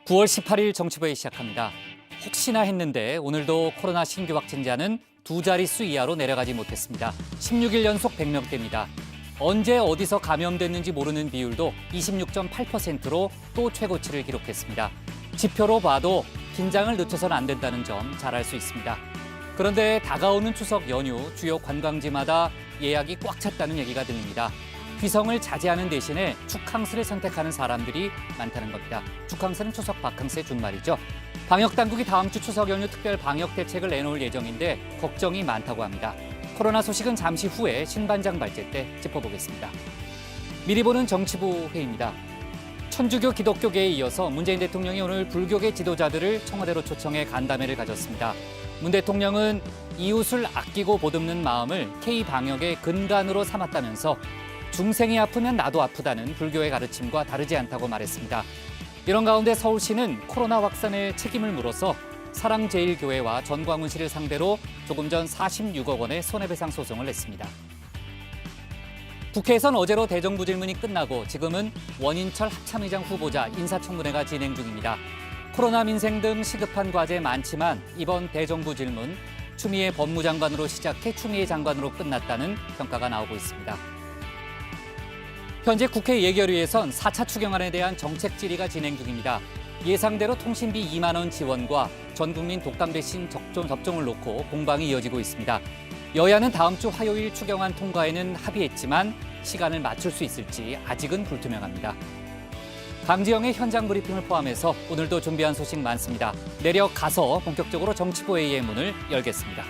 9월 18일 정치부에 시작합니다. 혹시나 했는데 오늘도 코로나 신규 확진자는 두 자릿수 이하로 내려가지 못했습니다. 16일 연속 100명대입니다. 언제 어디서 감염됐는지 모르는 비율도 26.8%로 또 최고치를 기록했습니다. 지표로 봐도 긴장을 늦춰서는 안 된다는 점 잘 알 수 있습니다. 그런데 다가오는 추석 연휴 주요 관광지마다 예약이 꽉 찼다는 얘기가 들립니다. 휘성을 자제하는 대신에 축항수를 선택하는 사람들이 많다는 겁니다. 축항수는 추석 바캉스의 준말이죠. 방역당국이 다음 주 추석 연휴 특별 방역 대책을 내놓을 예정인데 걱정이 많다고 합니다. 코로나 소식은 잠시 후에 신반장 발제 때 짚어보겠습니다. 미리 보는 정치부 회의입니다. 천주교 기독교계에 이어서 문재인 대통령이 오늘 불교계 지도자들을 청와대로 초청해 간담회를 가졌습니다. 문 대통령은 이웃을 아끼고 보듬는 마음을 K-방역의 근간으로 삼았다면서 중생이 아프면 나도 아프다는 불교의 가르침과 다르지 않다고 말했습니다. 이런 가운데 서울시는 코로나 확산의 책임을 물어서 사랑제일교회와 전광훈씨를 상대로 조금 전 46억 원의 손해배상 소송을 냈습니다. 국회에선 어제로 대정부 질문이 끝나고 지금은 원인철 합참의장 후보자 인사청문회가 진행 중입니다. 코로나 민생 등 시급한 과제 많지만 이번 대정부 질문 추미애 법무장관으로 시작해 추미애 장관으로 끝났다는 평가가 나오고 있습니다. 현재 국회 예결위에선 4차 추경안에 대한 정책 질의가 진행 중입니다. 예상대로 통신비 2만 원 지원과 전 국민 독감 백신 접종을 놓고 공방이 이어지고 있습니다. 여야는 다음 주 화요일 추경안 통과에는 합의했지만 시간을 맞출 수 있을지 아직은 불투명합니다. 강지영의 현장 브리핑을 포함해서 오늘도 준비한 소식 많습니다. 내려가서 본격적으로 정치부 회의의 문을 열겠습니다.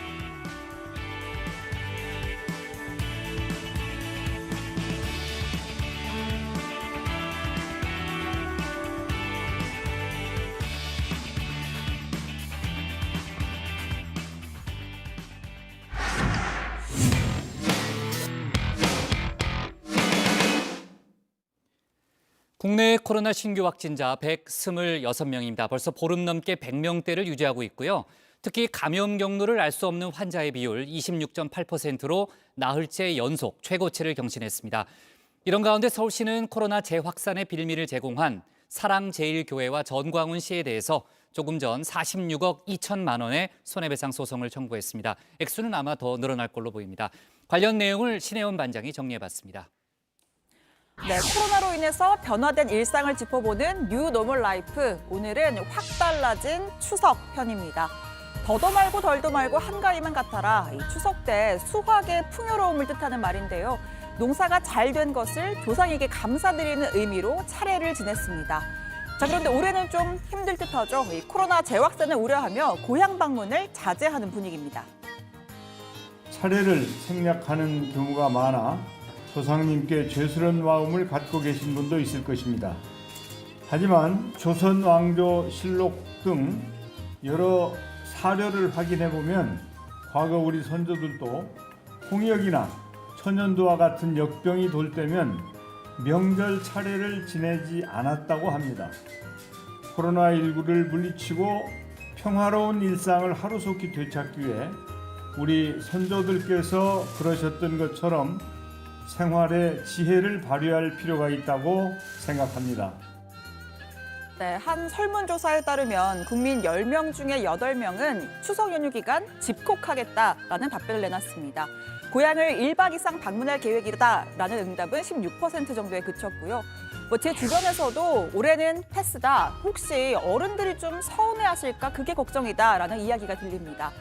국내 코로나 신규 확진자 126명입니다. 벌써 보름 넘게 100명대를 유지하고 있고요. 특히 감염 경로를 알 수 없는 환자의 비율 26.8%로 나흘째 연속 최고치를 경신했습니다. 이런 가운데 서울시는 코로나 재확산의 빌미를 제공한 사랑제일교회와 전광훈 씨에 대해서 조금 전 46억 2천만 원의 손해배상 소송을 청구했습니다. 액수는 아마 더 늘어날 걸로 보입니다. 관련 내용을 신혜원 반장이 정리해봤습니다. 네, 코로나로 인해서 변화된 일상을 짚어보는 뉴 노멀 라이프. 오늘은 확 달라진 추석 편입니다. 더도 말고 덜도 말고 한가위만 같아라. 이 추석 때 수확의 풍요로움을 뜻하는 말인데요. 농사가 잘 된 것을 조상에게 감사드리는 의미로 차례를 지냈습니다. 자, 그런데 올해는 좀 힘들 듯하죠. 이 코로나 재확산을 우려하며 고향 방문을 자제하는 분위기입니다. 차례를 생략하는 경우가 많아 조상님께 죄스러운 마음을 갖고 계신 분도 있을 것입니다. 하지만 조선 왕조 실록 등 여러 사료를 확인해 보면 과거 우리 선조들도 홍역이나 천연두와 같은 역병이 돌 때면 명절 차례를 지내지 않았다고 합니다. 코로나19를 물리치고 평화로운 일상을 하루속히 되찾기 위해 우리 선조들께서 그러셨던 것처럼 생활의 지혜를 발휘할 필요가 있다고 생각합니다. 네, 한 설문조사에 따르면 국민 10명 중에 8명은 추석 연휴 기간 집콕하겠다라는 답변을 내놨습니다. 고향을 1박 이상 방문할 계획이다라는 응답은 16% 정도에 그쳤고요. 제 주변에서도 올해는 패스다. 혹시 어른들이 좀 서운해하실까 그게 걱정이다라는 이야기가 들립니다.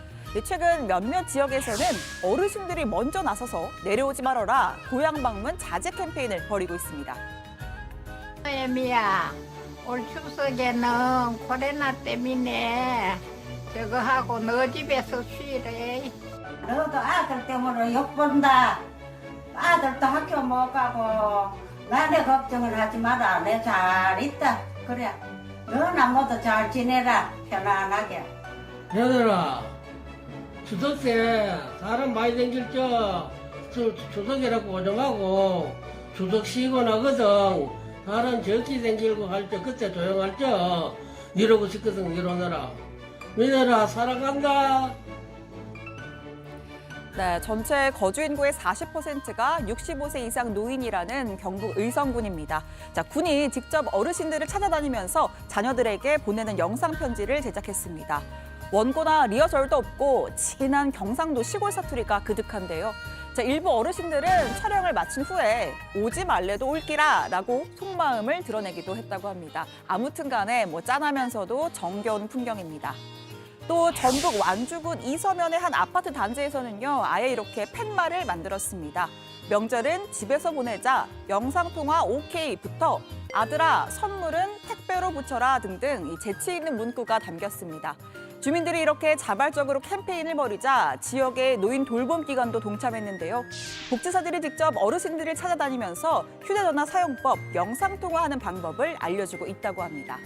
최근 몇몇 지역에서는 어르신들이 먼저 나서서 내려오지 말아라, 고향 방문 자제 캠페인을 벌이고 있습니다. 애미야, 올 추석에는 코로나 때문에 저거 하고 너 집에서 쉬래. 너도 아들 때문에 욕본다. 아들도 학교 못 가고 나내 걱정을 하지 마라. 내 잘 있다. 그래. 너나 모두 잘 지내라. 편안하게. 얘들아, 추석 때 사람 많이 댕길 추석이라고 고정하고 추석 쉬고 나거든. 사람 적게 댕기고 할 때 그때 조용할 때 이러고 싶거든. 이러느라. 믿어라, 살아간다. 네, 전체 거주 인구의 40%가 65세 이상 노인이라는 경북 의성군입니다. 자, 군이 직접 어르신들을 찾아다니면서 자녀들에게 보내는 영상 편지를 제작했습니다. 원고나 리허설도 없고 진한 경상도 시골 사투리가 그득한데요. 자, 일부 어르신들은 촬영을 마친 후에 오지 말래도 올기라라고 속마음을 드러내기도 했다고 합니다. 아무튼 간에 짠하면서도 정겨운 풍경입니다. 또 전북 완주군 이서면의 한 아파트 단지에서는요, 아예 이렇게 팻말을 만들었습니다. 명절은 집에서 보내자, 영상통화 OK부터 아들아 선물은 택배로 붙여라 등등 재치 있는 문구가 담겼습니다. 주민들이 이렇게 자발적으로 캠페인을 벌이자 지역의 노인 돌봄 기관도 동참했는데요. 복지사들이 직접 어르신들을 찾아다니면서 휴대전화 사용법, 영상통화하는 방법을 알려주고 있다고 합니다.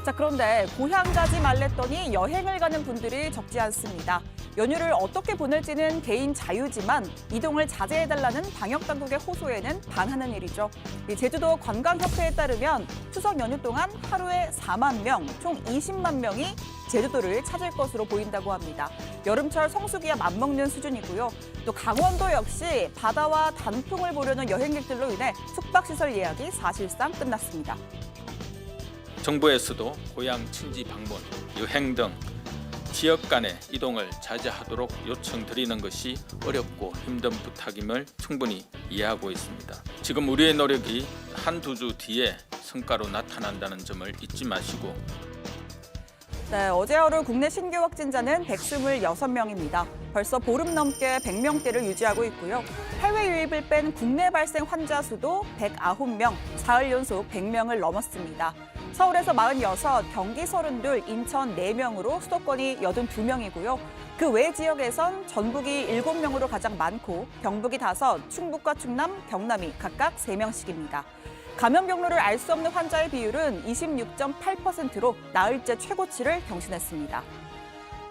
자, 그런데 고향 가지 말랬더니 여행을 가는 분들이 적지 않습니다. 연휴를 어떻게 보낼지는 개인 자유지만 이동을 자제해달라는 방역당국의 호소에는 반하는 일이죠. 제주도 관광협회에 따르면 추석 연휴 동안 하루에 4만 명, 총 20만 명이 제주도를 찾을 것으로 보인다고 합니다. 여름철 성수기와 맞먹는 수준이고요. 또 강원도 역시 바다와 단풍을 보려는 여행객들로 인해 숙박시설 예약이 사실상 끝났습니다. 정부에서도 고향 친지 방문, 여행 등 지역 간의 이동을 자제하도록 요청드리는 것이 어렵고 힘든 부탁임을 충분히 이해하고 있습니다. 지금 우리의 노력이 한두 주 뒤에 성과로 나타난다는 점을 잊지 마시고. 네, 어제 하루 국내 신규 확진자는 126명입니다. 벌써 보름 넘게 100명대를 유지하고 있고요. 해외 유입을 뺀 국내 발생 환자 수도 109명, 사흘 연속 100명을 넘었습니다. 서울에서 46, 경기 32, 인천 4명으로 수도권이 82명이고요. 그 외 지역에선 전북이 7명으로 가장 많고 경북이 5, 충북과 충남, 경남이 각각 3명씩입니다. 감염 경로를 알 수 없는 환자의 비율은 26.8%로 나흘째 최고치를 경신했습니다.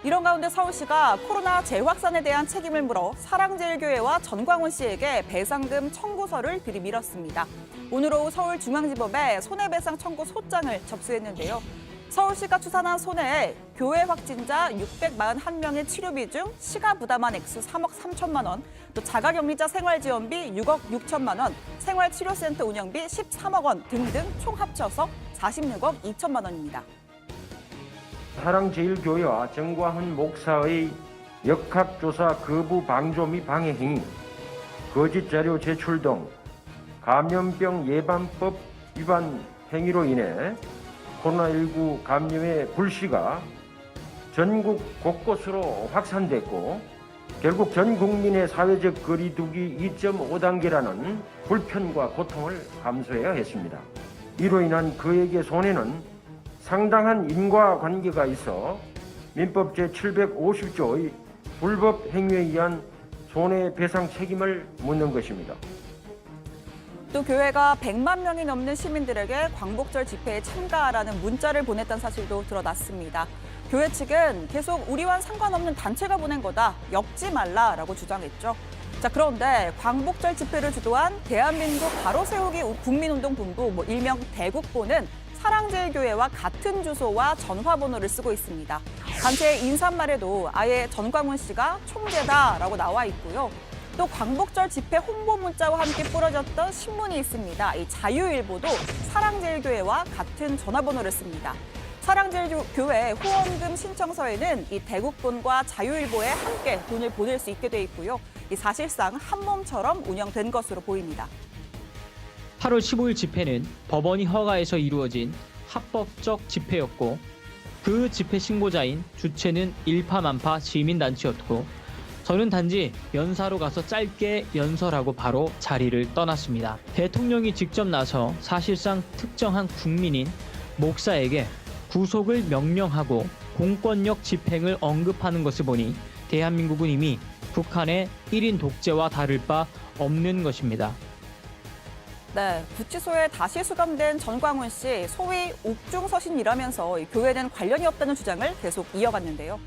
이런 가운데 서울시가 코로나 재확산에 대한 책임을 물어 사랑제일교회와 전광훈 씨에게 배상금 청구서를 들이밀었습니다. 오늘 오후 서울중앙지법에 손해배상 청구 소장을 접수했는데요. 서울시가 추산한 손해에 교회 확진자 641명의 치료비 중 시가 부담한 액수 3억 3천만 원, 또 자가격리자 생활지원비 6억 6천만 원, 생활치료센터 운영비 13억 원 등등 총 합쳐서 46억 2천만 원입니다. 사랑제일교회와 정광훈 목사의 역학조사 거부 방조 및 방해 행위, 거짓 자료 제출 등 감염병 예방법 위반 행위로 인해 코로나19 감염의 불씨가 전국 곳곳으로 확산됐고 결국 전 국민의 사회적 거리두기 2.5단계라는 불편과 고통을 감수해야 했습니다. 이로 인한 그에게 손해는 상당한 인과관계가 있어 민법 제750조의 불법 행위에 의한 손해배상 책임을 묻는 것입니다. 또 교회가 100만 명이 넘는 시민들에게 광복절 집회에 참가하라는 문자를 보냈다는 사실도 드러났습니다. 교회 측은 계속 우리와는 상관없는 단체가 보낸 거다, 엮지 말라라고 주장했죠. 자, 그런데 광복절 집회를 주도한 대한민국 바로세우기 국민운동본부, 일명 대국보는 사랑제일교회와 같은 주소와 전화번호를 쓰고 있습니다. 단체의 인사말에도 아예 전광훈 씨가 총재다라고 나와 있고요. 또 광복절 집회 홍보 문자와 함께 뿌려졌던 신문이 있습니다. 이 자유일보도 사랑제일교회와 같은 전화번호를 씁니다. 사랑제일교회 후원금 신청서에는 이 대국본과 자유일보에 함께 돈을 보낼 수 있게 돼 있고요. 이 사실상 한 몸처럼 운영된 것으로 보입니다. 8월 15일 집회는 법원이 허가해서 이루어진 합법적 집회였고 그 집회 신고자인 주체는 일파만파 시민단체였고 저는 단지 연사로 가서 짧게 연설하고 바로 자리를 떠났습니다. 대통령이 직접 나서 사실상 특정한 국민인 목사에게 구속을 명령하고 공권력 집행을 언급하는 것을 보니 대한민국은 이미 북한의 1인 독재와 다를 바 없는 것입니다. 네, 구치소에 다시 수감된 전광훈 씨, 소위 옥중서신이라면서 교회는 관련이 없다는 주장을 계속 이어갔는데요.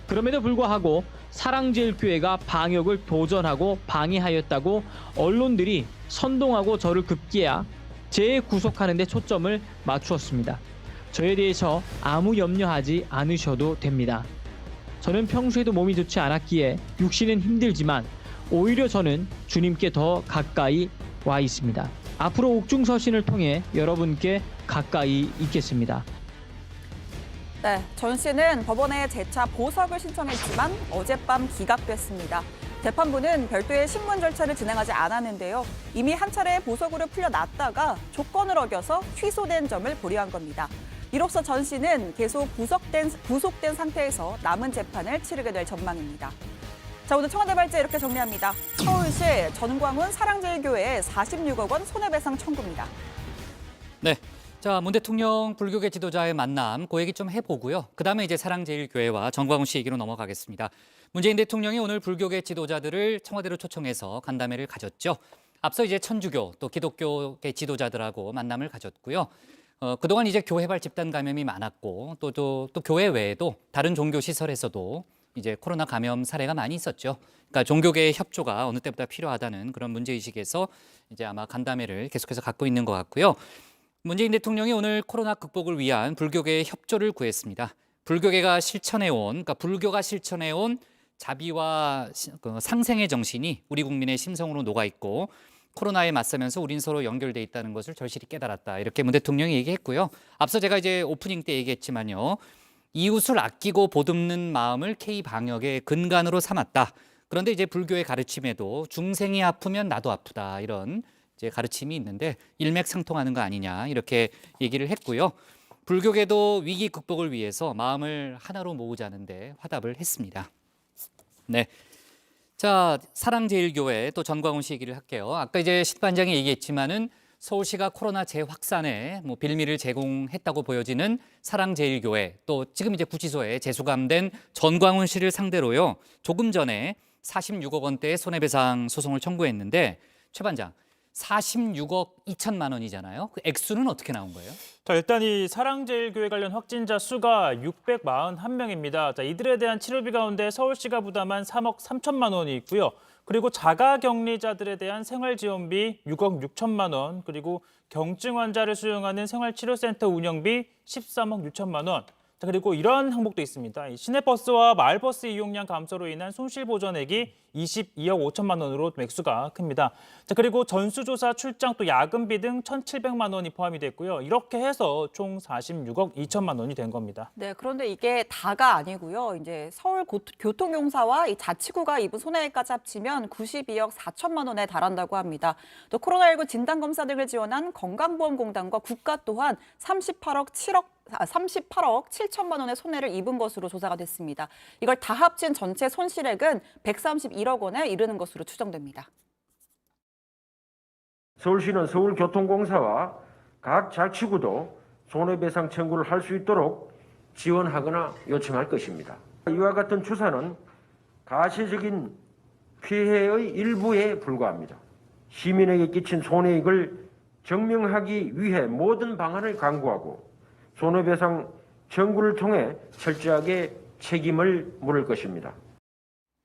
그럼에도 불구하고 사랑제일교회가 방역을 도전하고 방해하였다고 언론들이 선동하고 저를 급기야 재구속하는 데 초점을 맞추었습니다. 저에 대해서 아무 염려하지 않으셔도 됩니다. 저는 평소에도 몸이 좋지 않았기에 육신은 힘들지만 오히려 저는 주님께 더 가까이 와 있습니다. 앞으로 옥중서신을 통해 여러분께 가까이 있겠습니다. 네, 전 씨는 법원에 재차 보석을 신청했지만 어젯밤 기각됐습니다. 재판부는 별도의 신문 절차를 진행하지 않았는데요. 이미 한 차례 보석으로 풀려났다가 조건을 어겨서 취소된 점을 보류한 겁니다. 이로써 전 씨는 계속 구속된 상태에서 남은 재판을 치르게 될 전망입니다. 자, 오늘 청와대 발제 이렇게 정리합니다. 서울시 전광훈 사랑제일교회에 46억 원 손해배상 청구입니다. 네. 자, 문 대통령 불교계 지도자의 만남, 그 얘기 좀 해보고요. 그다음에 이제 사랑제일교회와 정광훈 씨 얘기로 넘어가겠습니다. 문재인 대통령이 오늘 불교계 지도자들을 청와대로 초청해서 간담회를 가졌죠. 앞서 이제 천주교 또 기독교계 지도자들하고 만남을 가졌고요. 그동안 이제 교회발 집단 감염이 많았고 또 교회 외에도 다른 종교 시설에서도 이제 코로나 감염 사례가 많이 있었죠. 그러니까 종교계의 협조가 어느 때보다 필요하다는 그런 문제의식에서 이제 아마 간담회를 계속해서 갖고 있는 것 같고요. 문재인 대통령이 오늘 코로나 극복을 위한 불교계의 협조를 구했습니다. 불교계가 실천해온, 그러니까 불교가 실천해온 자비와 상생의 정신이 우리 국민의 심성으로 녹아있고 코로나에 맞서면서 우린 서로 연결돼 있다는 것을 절실히 깨달았다. 이렇게 문 대통령이 얘기했고요. 앞서 제가 이제 오프닝 때 얘기했지만요. 이웃을 아끼고 보듬는 마음을 K-방역의 근간으로 삼았다. 그런데 이제 불교의 가르침에도 중생이 아프면 나도 아프다. 이런 이제 가르침이 있는데 일맥상통하는 거 아니냐 이렇게 얘기를 했고요. 불교계도 위기 극복을 위해서 마음을 하나로 모으자는데 화답을 했습니다. 네, 자 사랑제일교회 또 전광훈 씨 얘기를 할게요. 아까 이제 신반장이 얘기했지만은 서울시가 코로나 재확산에 빌미를 제공했다고 보여지는 사랑제일교회 또 지금 이제 구치소에 재수감된 전광훈 씨를 상대로요. 조금 전에 46억 원대의 손해배상 소송을 청구했는데 최 반장. 46억 2천만 원이잖아요. 그 액수는 어떻게 나온 거예요? 자, 일단 이 사랑제일교회 관련 확진자 수가 641명입니다. 자, 이들에 대한 치료비 가운데 서울시가 부담한 3억 3천만 원이 있고요. 그리고 자가격리자들에 대한 생활지원비 6억 6천만 원, 그리고 경증 환자를 수용하는 생활치료센터 운영비 13억 6천만 원. 자, 그리고 이런 항목도 있습니다. 시내버스와 마을버스 이용량 감소로 인한 손실보전액이 22억 5천만 원으로 액수가 큽니다. 자, 그리고 전수조사, 출장, 또 야근비 등 1,700만 원이 포함이 됐고요. 이렇게 해서 총 46억 2천만 원이 된 겁니다. 네, 그런데 이게 다가 아니고요. 이제 서울교통공사와 이 자치구가 입은 손해까지 합치면 92억 4천만 원에 달한다고 합니다. 또 코로나19 진단검사 등을 지원한 건강보험공단과 국가 또한 38억 7천만 원의 손해를 입은 것으로 조사가 됐습니다. 이걸 다 합친 전체 손실액은 131억 원에 이르는 것으로 추정됩니다. 서울시는 서울교통공사와 각 자치구도 손해배상 청구를 할 수 있도록 지원하거나 요청할 것입니다. 이와 같은 추사는 가시적인 피해의 일부에 불과합니다. 시민에게 끼친 손해액을 증명하기 위해 모든 방안을 강구하고 손해배상 청구를 통해 철저하게 책임을 물을 것입니다.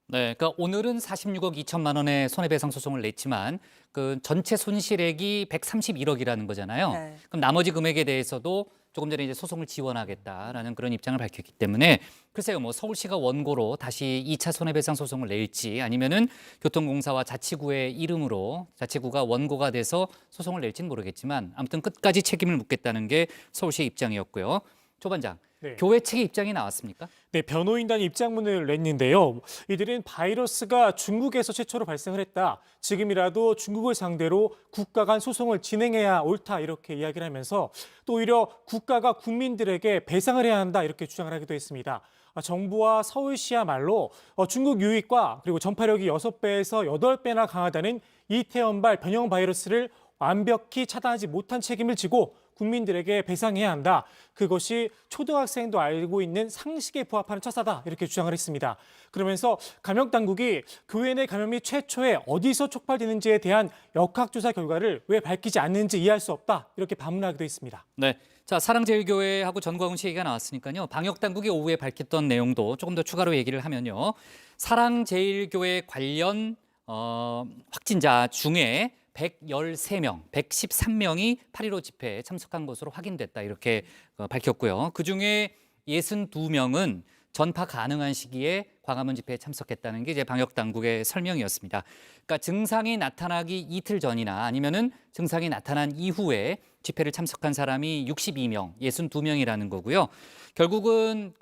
네, 그러니까 오늘은 46억 2천만 원의 손해배상 소송을 냈지만 그 전체 손실액이 131억이라는 거잖아요. 네. 그럼 나머지 금액에 대해서도 조금 전에 이제 소송을 지원하겠다라는 그런 입장을 밝혔기 때문에 글쎄요, 서울시가 원고로 다시 2차 손해배상 소송을 낼지 아니면은 교통공사와 자치구의 이름으로 자치구가 원고가 돼서 소송을 낼지는 모르겠지만 아무튼 끝까지 책임을 묻겠다는 게 서울시의 입장이었고요. 조 반장. 네. 교회 측의 입장이 나왔습니까? 네, 변호인단이 입장문을 냈는데요. 이들은 바이러스가 중국에서 최초로 발생을 했다. 지금이라도 중국을 상대로 국가 간 소송을 진행해야 옳다 이렇게 이야기를 하면서 또 오히려 국가가 국민들에게 배상을 해야 한다 이렇게 주장을 하기도 했습니다. 정부와 서울시야말로 중국 유입과 그리고 전파력이 6배에서 8배나 강하다는 이태원발 변형 바이러스를 완벽히 차단하지 못한 책임을 지고 국민들에게 배상해야 한다. 그것이 초등학생도 알고 있는 상식에 부합하는 처사다. 이렇게 주장을 했습니다. 그러면서 감염당국이 교회 내 감염이 최초에 어디서 촉발되는지에 대한 역학조사 결과를 왜 밝히지 않는지 이해할 수 없다. 이렇게 반문하기도 했습니다. 네. 자, 사랑제일교회하고 전광훈 씨 얘기가 나왔으니까요. 방역당국이 오후에 밝혔던 내용도 조금 더 추가로 얘기를 하면요. 사랑제일교회 관련 확진자 중에 113명, 113명이 8.15 집회에 참석한 것으로 확인됐다 이렇게 밝혔고요. 그중에 62명은 전파 가능한 시기에 광화문 집회에 참석했다는 게 이제 방역 당국의 설명이었습니다. 그러니까 증상이 나타나기 이틀 전이나 아니면은 증상이 나타난 이후에 집회를 참석한 사람이 62명, 62명이라는 거고요. 결국은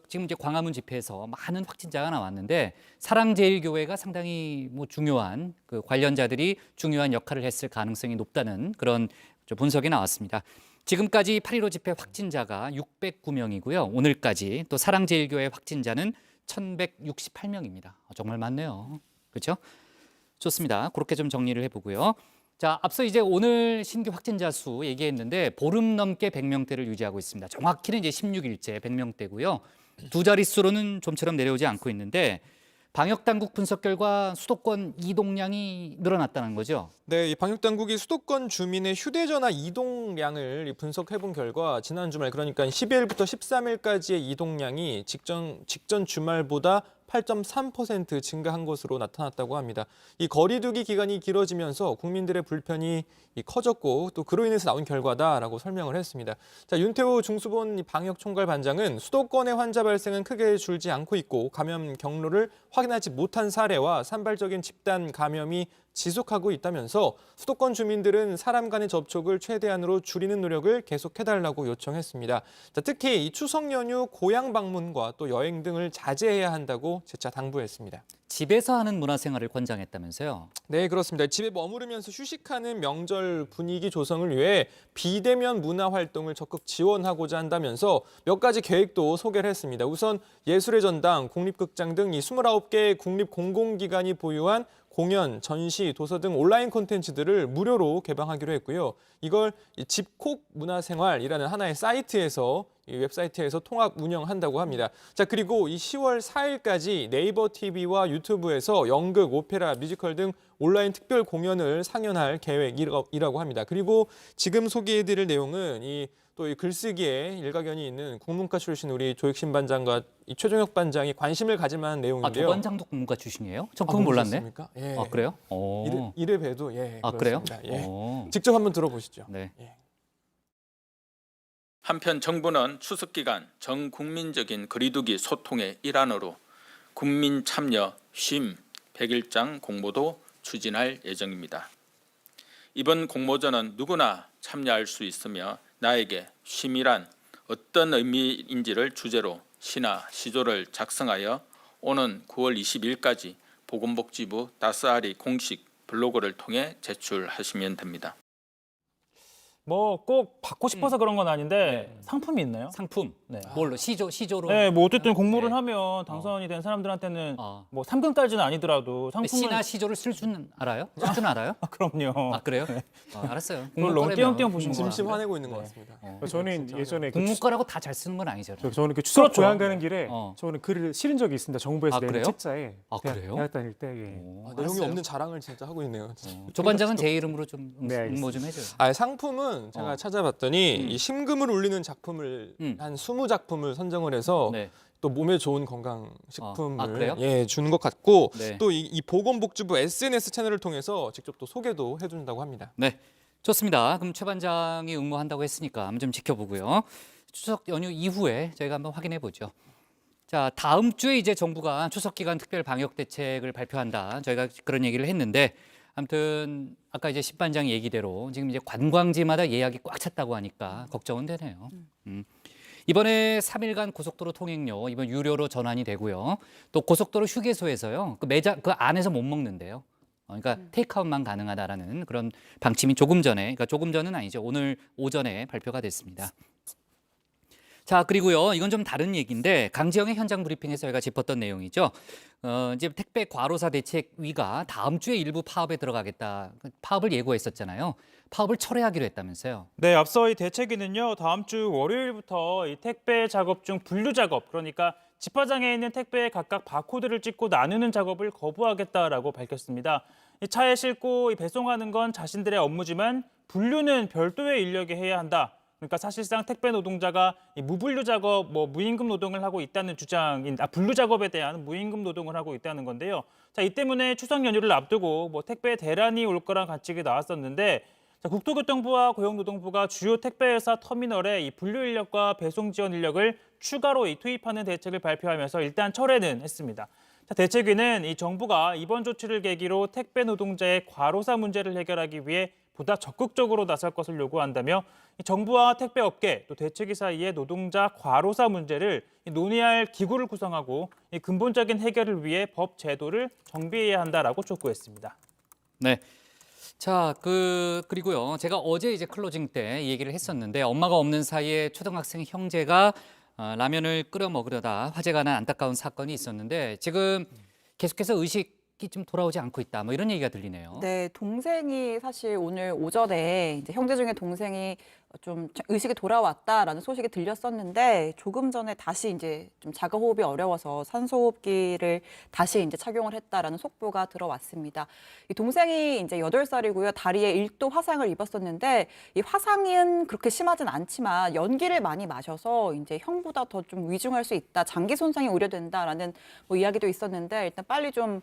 지금 이제 광화문 집회에서 많은 확진자가 나왔는데 사랑제일교회가 상당히 중요한 관련자들이 중요한 역할을 했을 가능성이 높다는 그런 분석이 나왔습니다. 지금까지 8.15 집회 확진자가 609명이고요. 오늘까지 또 사랑제일교회 확진자는 1,168명입니다. 정말 많네요. 그렇죠? 좋습니다. 그렇게 좀 정리를 해보고요. 자, 앞서 이제 오늘 신규 확진자 수 얘기했는데 보름 넘게 100명대를 유지하고 있습니다. 정확히는 이제 16일째 100명대고요. 두 자릿수로는 좀처럼 내려오지 않고 있는데 방역당국 분석 결과 수도권 이동량이 늘어났다는 거죠. 네, 이 방역당국이 수도권 주민의 휴대전화 이동량을 분석해본 결과 지난 주말 그러니까 12일부터 13일까지의 이동량이 직전 주말보다 8.3% 증가한 것으로 나타났다고 합니다. 이 거리두기 기간이 길어지면서 국민들의 불편이 커졌고 또 그로 인해서 나온 결과다라고 설명을 했습니다. 자, 윤태호 중수본 방역총괄반장은 수도권의 환자 발생은 크게 줄지 않고 있고 감염 경로를 확인하지 못한 사례와 산발적인 집단 감염이 지속하고 있다면서 수도권 주민들은 사람 간의 접촉을 최대한으로 줄이는 노력을 계속해달라고 요청했습니다. 자, 특히 이 추석 연휴 고향 방문과 또 여행 등을 자제해야 한다고 재차 당부했습니다. 집에서 하는 문화생활을 권장했다면서요? 네, 그렇습니다. 집에 머무르면서 휴식하는 명절 분위기 조성을 위해 비대면 문화 활동을 적극 지원하고자 한다면서 몇 가지 계획도 소개를 했습니다. 우선 예술의 전당, 국립극장 등 이 29개 국립 공공기관이 보유한 공연, 전시, 도서 등 온라인 콘텐츠들을 무료로 개방하기로 했고요. 이걸 집콕 문화생활이라는 하나의 사이트에서 이 웹사이트에서 통합 운영한다고 합니다. 자, 그리고 이 10월 4일까지 네이버 TV와 유튜브에서 연극, 오페라, 뮤지컬 등 온라인 특별 공연을 상연할 계획이라고 합니다. 그리고 지금 소개해드릴 내용은 또 이 글쓰기에 일가견이 있는 국문과 출신 우리 조익신 반장과 이 최종혁 반장이 관심을 가질 만한 내용인데요. 조 반장도 국문과 출신이에요? 전 그건 몰랐네. 예. 그래요? 이래 봬도 그래요? 그렇습니다. 예. 직접 한번 들어보시죠. 네. 예. 한편 정부는 추석 기간 전 국민적인 거리두기 소통의 일환으로 국민 참여 쉼 100일장 공모도 추진할 예정입니다. 이번 공모전은 누구나 참여할 수 있으며 나에게 쉼이란 어떤 의미인지를 주제로 시나 시조를 작성하여 오는 9월 20일까지 보건복지부 따스아리 공식 블로그를 통해 제출하시면 됩니다. 뭐 꼭 받고 싶어서 그런 건 아닌데 상품이 있나요? 상품? 네. 뭘로? 시조로? 네, 뭐 어쨌든 공모를 하면 당선이 된 사람들한테는 뭐 상금까지는 아니더라도 상품을 시나 시조를 쓸 줄은 알아요? 쓸 줄은 알아요? 그럼요. 그래요? 알았어요. 그걸 너무 띄엄띄엄 보신 거 진심 화내고 있는 것 같습니다. 저는 예전에 국문과라고 다 잘 쓰는 건 아니죠. 저는 추석 그렇죠. 고향 가는 길에 저는 글을 실은 적이 있습니다. 정부에서 내는 그래요? 책자에. 그래요? 대학 다닐 때. 내용이 없는 자랑을 진짜 하고 있네요. 조 반장은 제 이름으로 좀 네, 응모 좀 해줘요. 상품은 제가 찾아봤더니 이 심금을 울리는 작품을 한 20작품을 선정을 해서 네. 또 몸에 좋은 건강 식품을 그래요? 주는 것 같고 네. 또 이 보건복지부 SNS 채널을 통해서 직접 또 소개도 해준다고 합니다. 네, 좋습니다. 그럼 최 반장이 응모한다고 했으니까 한번 좀 지켜보고요. 추석 연휴 이후에 저희가 한번 확인해 보죠. 자, 다음 주에 이제 정부가 추석 기간 특별 방역 대책을 발표한다. 저희가 그런 얘기를 했는데 아무튼 아까 이제 십 반장 얘기대로 지금 이제 관광지마다 예약이 꽉 찼다고 하니까 걱정은 되네요. 이번에 3일간 고속도로 통행료 이번 유료로 전환이 되고요. 또 고속도로 휴게소에서요. 그 안에서 못 먹는데요. 그러니까 테이크아웃만 가능하다라는 그런 방침이 조금 전은 아니죠. 오늘 오전에 발표가 됐습니다. 자, 그리고요. 이건 좀 다른 얘기인데 강지영의 현장 브리핑에서 저희가 짚었던 내용이죠. 이제 택배 과로사 대책위가 다음 주에 일부 파업에 들어가겠다. 파업을 예고했었잖아요. 파업을 철회하기로 했다면서요. 네, 앞서 이 대책위는요. 다음 주 월요일부터 이 택배 작업 중 분류 작업, 그러니까 집화장에 있는 택배에 각각 바코드를 찍고 나누는 작업을 거부하겠다라고 밝혔습니다. 이 차에 싣고 배송하는 건 자신들의 업무지만 분류는 별도의 인력이 해야 한다. 그러니까 사실상 택배 노동자가 이 무분류 작업, 무임금 노동을 하고 있다는 분류 작업에 대한 무임금 노동을 하고 있다는 건데요. 자, 이 때문에 추석 연휴를 앞두고 택배 대란이 올 거란 관측이 나왔었는데 국토교통부와 고용노동부가 주요 택배회사 터미널에 이 분류 인력과 배송 지원 인력을 추가로 투입하는 대책을 발표하면서 일단 철회는 했습니다. 대책위는 이 정부가 이번 조치를 계기로 택배 노동자의 과로사 문제를 해결하기 위해 보다 적극적으로 나설 것을 요구한다며 정부와 택배업계 또 대책위 사이의 노동자 과로사 문제를 논의할 기구를 구성하고 근본적인 해결을 위해 법 제도를 정비해야 한다라고 촉구했습니다. 네. 자, 그리고요. 제가 어제 이제 클로징 때 이 얘기를 했었는데 엄마가 없는 사이에 초등학생 형제가 라면을 끓여 먹으려다 화재가 난 안타까운 사건이 있었는데 지금 계속해서 의식이 좀 돌아오지 않고 있다. 뭐 이런 얘기가 들리네요. 네, 동생이 사실 오늘 오전에 이제 형제 중에 동생이 좀 의식이 돌아왔다라는 소식이 들렸었는데 조금 전에 다시 이제 좀 자가 호흡이 어려워서 산소호흡기를 다시 이제 착용을 했다라는 속보가 들어왔습니다. 이 동생이 이제 8살이고요. 다리에 1도 화상을 입었었는데 이 화상은 그렇게 심하진 않지만 연기를 많이 마셔서 이제 형보다 더 좀 위중할 수 있다. 장기 손상이 우려된다라는 뭐 이야기도 있었는데 일단 빨리 좀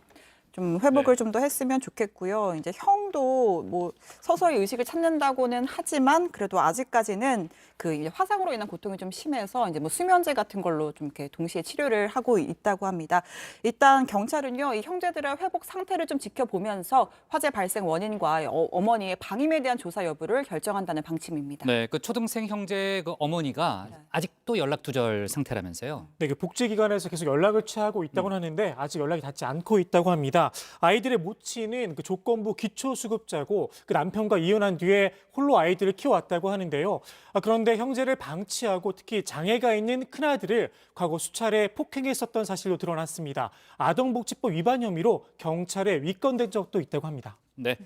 회복을 좀 더 했으면 좋겠고요. 이제 형도 뭐 서서히 의식을 찾는다고는 하지만 그래도 아직까지는 그 이제 화상으로 인한 고통이 좀 심해서 이제 뭐 수면제 같은 걸로 좀 이렇게 동시에 치료를 하고 있다고 합니다. 일단 경찰은요, 이 형제들의 회복 상태를 좀 지켜보면서 화재 발생 원인과 어머니의 방임에 대한 조사 여부를 결정한다는 방침입니다. 네, 그 초등생 형제 그 어머니가 아직도 연락 두절 상태라면서요. 네, 그 복지기관에서 계속 연락을 취하고 있다고는 하는데 아직 연락이 닿지 않고 있다고 합니다. 아이들의 모친은 그 조건부 기초수급자고 그 남편과 이혼한 뒤에 홀로 아이들을 키워왔다고 하는데요. 그런데 형제를 방치하고 특히 장애가 있는 큰아들을 과거 수차례 폭행했었던 사실로 드러났습니다. 아동복지법 위반 혐의로 경찰에 위건된 적도 있다고 합니다. 네.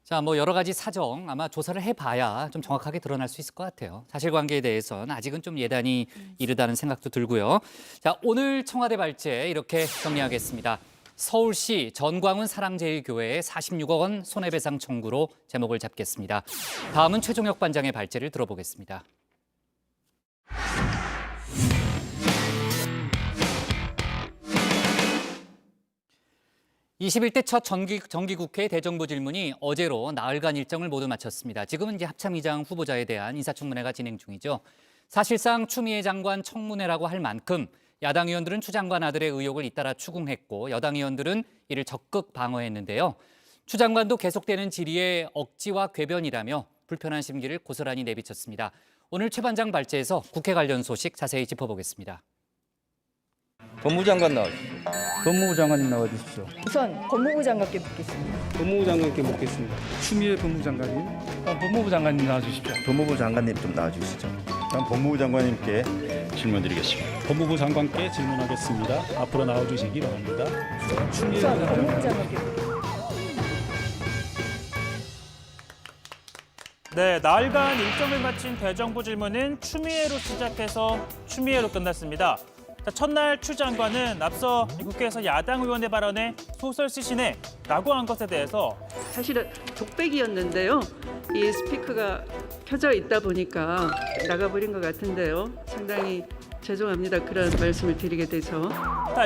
자, 뭐 여러 가지 사정 아마 조사를 해봐야 좀 정확하게 드러날 수 있을 것 같아요. 사실관계에 대해서는 아직은 좀 예단이 이르다는 생각도 들고요. 자, 오늘 청와대 발제 이렇게 정리하겠습니다. 서울시 전광훈 사랑제일교회에 46억 원 손해배상 청구로 제목을 잡겠습니다. 다음은 최종혁 반장의 발제를 들어보겠습니다. 21대 첫 정기국회 대정부 질문이 어제로 나흘간 일정을 모두 마쳤습니다. 지금은 이제 합참의장 후보자에 대한 인사청문회가 진행 중이죠. 사실상 추미애 장관 청문회라고 할 만큼 야당 의원들은 추 장관 아들의 의혹을 잇따라 추궁했고 여당 의원들은 이를 적극 방어했는데요. 추 장관도 계속되는 질의에 억지와 궤변이라며 불편한 심기를 고스란히 내비쳤습니다. 오늘 최 반장 발제에서 국회 관련 소식 자세히 짚어보겠습니다. 법무부 장관 나와주십시오. 법무부 장관님 나와주십시오. 우선 법무부 장관께 묻겠습니다. 법무부 장관께 묻겠습니다. 추미애 법무부 장관님. 법무부 장관님 나와주십시오. 법무부 장관님 좀 나와주시죠. 다음 법무부 장관님께 질문드리겠습니다. 법무부 장관께 질문하겠습니다. 앞으로 나와주시기 바랍니다. 우선 법무부 장관께 네, 나흘간 일정을 마친 대정부 질문은 추미애로 시작해서 추미애로 끝났습니다. 첫날 추 장관은 앞서 국회에서 야당 의원의 발언에 소설 쓰시네 라고 한 것에 대해서 사실은 독백이었는데요. 이 스피커가 켜져 있다 보니까 나가버린 것 같은데요. 상당히 죄송합니다. 그런 말씀을 드리게 돼서.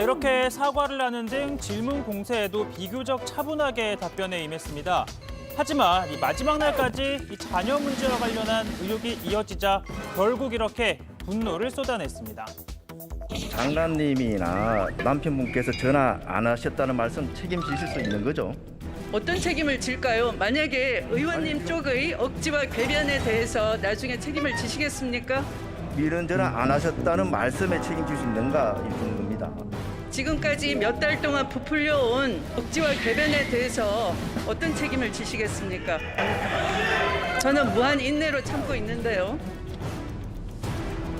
이렇게 사과를 하는 등 질문 공세에도 비교적 차분하게 답변에 임했습니다. 하지만 이 마지막 날까지 이 자녀 문제와 관련한 의혹이 이어지자 결국 이렇게 분노를 쏟아냈습니다. 장관님이나 남편분께서 전화 안 하셨다는 말씀 책임지실 수 있는 거죠? 어떤 책임을 질까요? 만약에 의원님 쪽의 억지와 궤변에 대해서 나중에 책임을 지시겠습니까? 미련 전화 안 하셨다는 말씀에 책임질 수 있는가 이런 겁니다. 지금까지 몇 달 동안 부풀려온 억지와 궤변에 대해서 어떤 책임을 지시겠습니까? 저는 무한 인내로 참고 있는데요.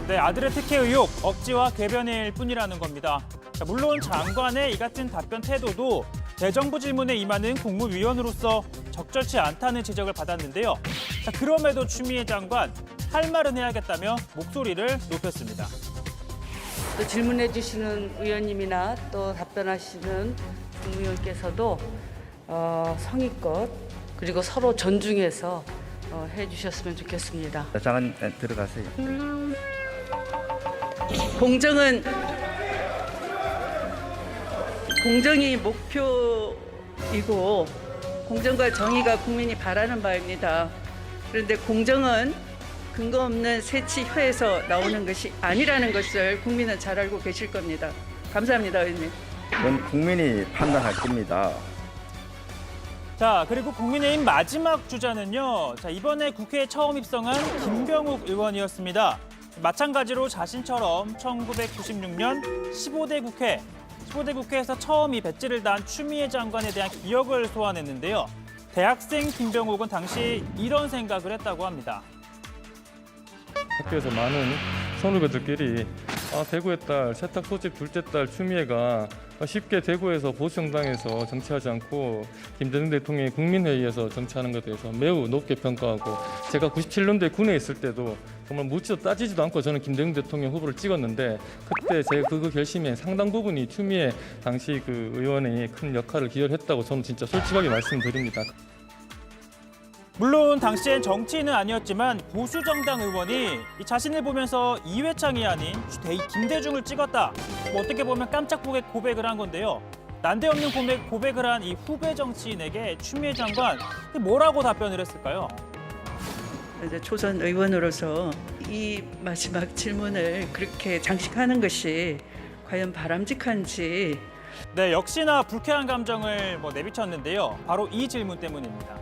네, 아들의 특혜 의혹, 억지와 궤변일 뿐이라는 겁니다. 물론 장관의 이 같은 답변 태도도 대정부 질문에 임하는 국무위원으로서 적절치 않다는 지적을 받았는데요. 그럼에도 추미애 장관 할 말은 해야겠다며 목소리를 높였습니다. 또 질문해 주시는 의원님이나 또 답변하시는 국무위원께서도 성의껏 그리고 서로 존중해서 해주셨으면 좋겠습니다. 장관 들어가세요. 공정이 목표이고 공정과 정의가 국민이 바라는 바입니다. 그런데 공정은 근거 없는 새치혀에서 나오는 것이 아니라는 것을 국민은 잘 알고 계실 겁니다. 감사합니다, 의원님. 그건 국민이 판단할 겁니다. 자, 그리고 국민의힘 마지막 주자는요. 자, 이번에 국회에 처음 입성한 김병욱 의원이었습니다. 마찬가지로 자신처럼 1996년 15대 국회에서 처음 이 배지를 단 추미애 장관에 대한 기억을 소환했는데요. 대학생 김병욱은 당시 이런 생각을 했다고 합니다. 학교에서 많은 선후배들끼리 대구의 딸, 세탁 소집 둘째 딸 추미애가 쉽게 대구에서 보수정당에서 정치하지 않고 김대중 대통령이 국민회의에서 정치하는 것에 대해서 매우 높게 평가하고, 제가 97년도에 군에 있을 때도 정말 묻지도 따지지도 않고 저는 김대중 대통령 후보를 찍었는데, 그때 제 그 결심에 상당 부분이 추미애 당시 그 의원의 큰 역할을 기여했다고 저는 진짜 솔직하게 말씀드립니다. 물론 당시엔 정치인은 아니었지만 보수 정당 의원이 자신을 보면서 이회창이 아닌 김대중을 찍었다. 어떻게 보면 깜짝 고백을 한 건데요. 난데없는 고백을 한 이 후배 정치인에게 추미애 장관 뭐라고 답변을 했을까요? 이제 초선 의원으로서 이 마지막 질문을 그렇게 장식하는 것이 과연 바람직한지. 네, 역시나 불쾌한 감정을 내비쳤는데요. 바로 이 질문 때문입니다.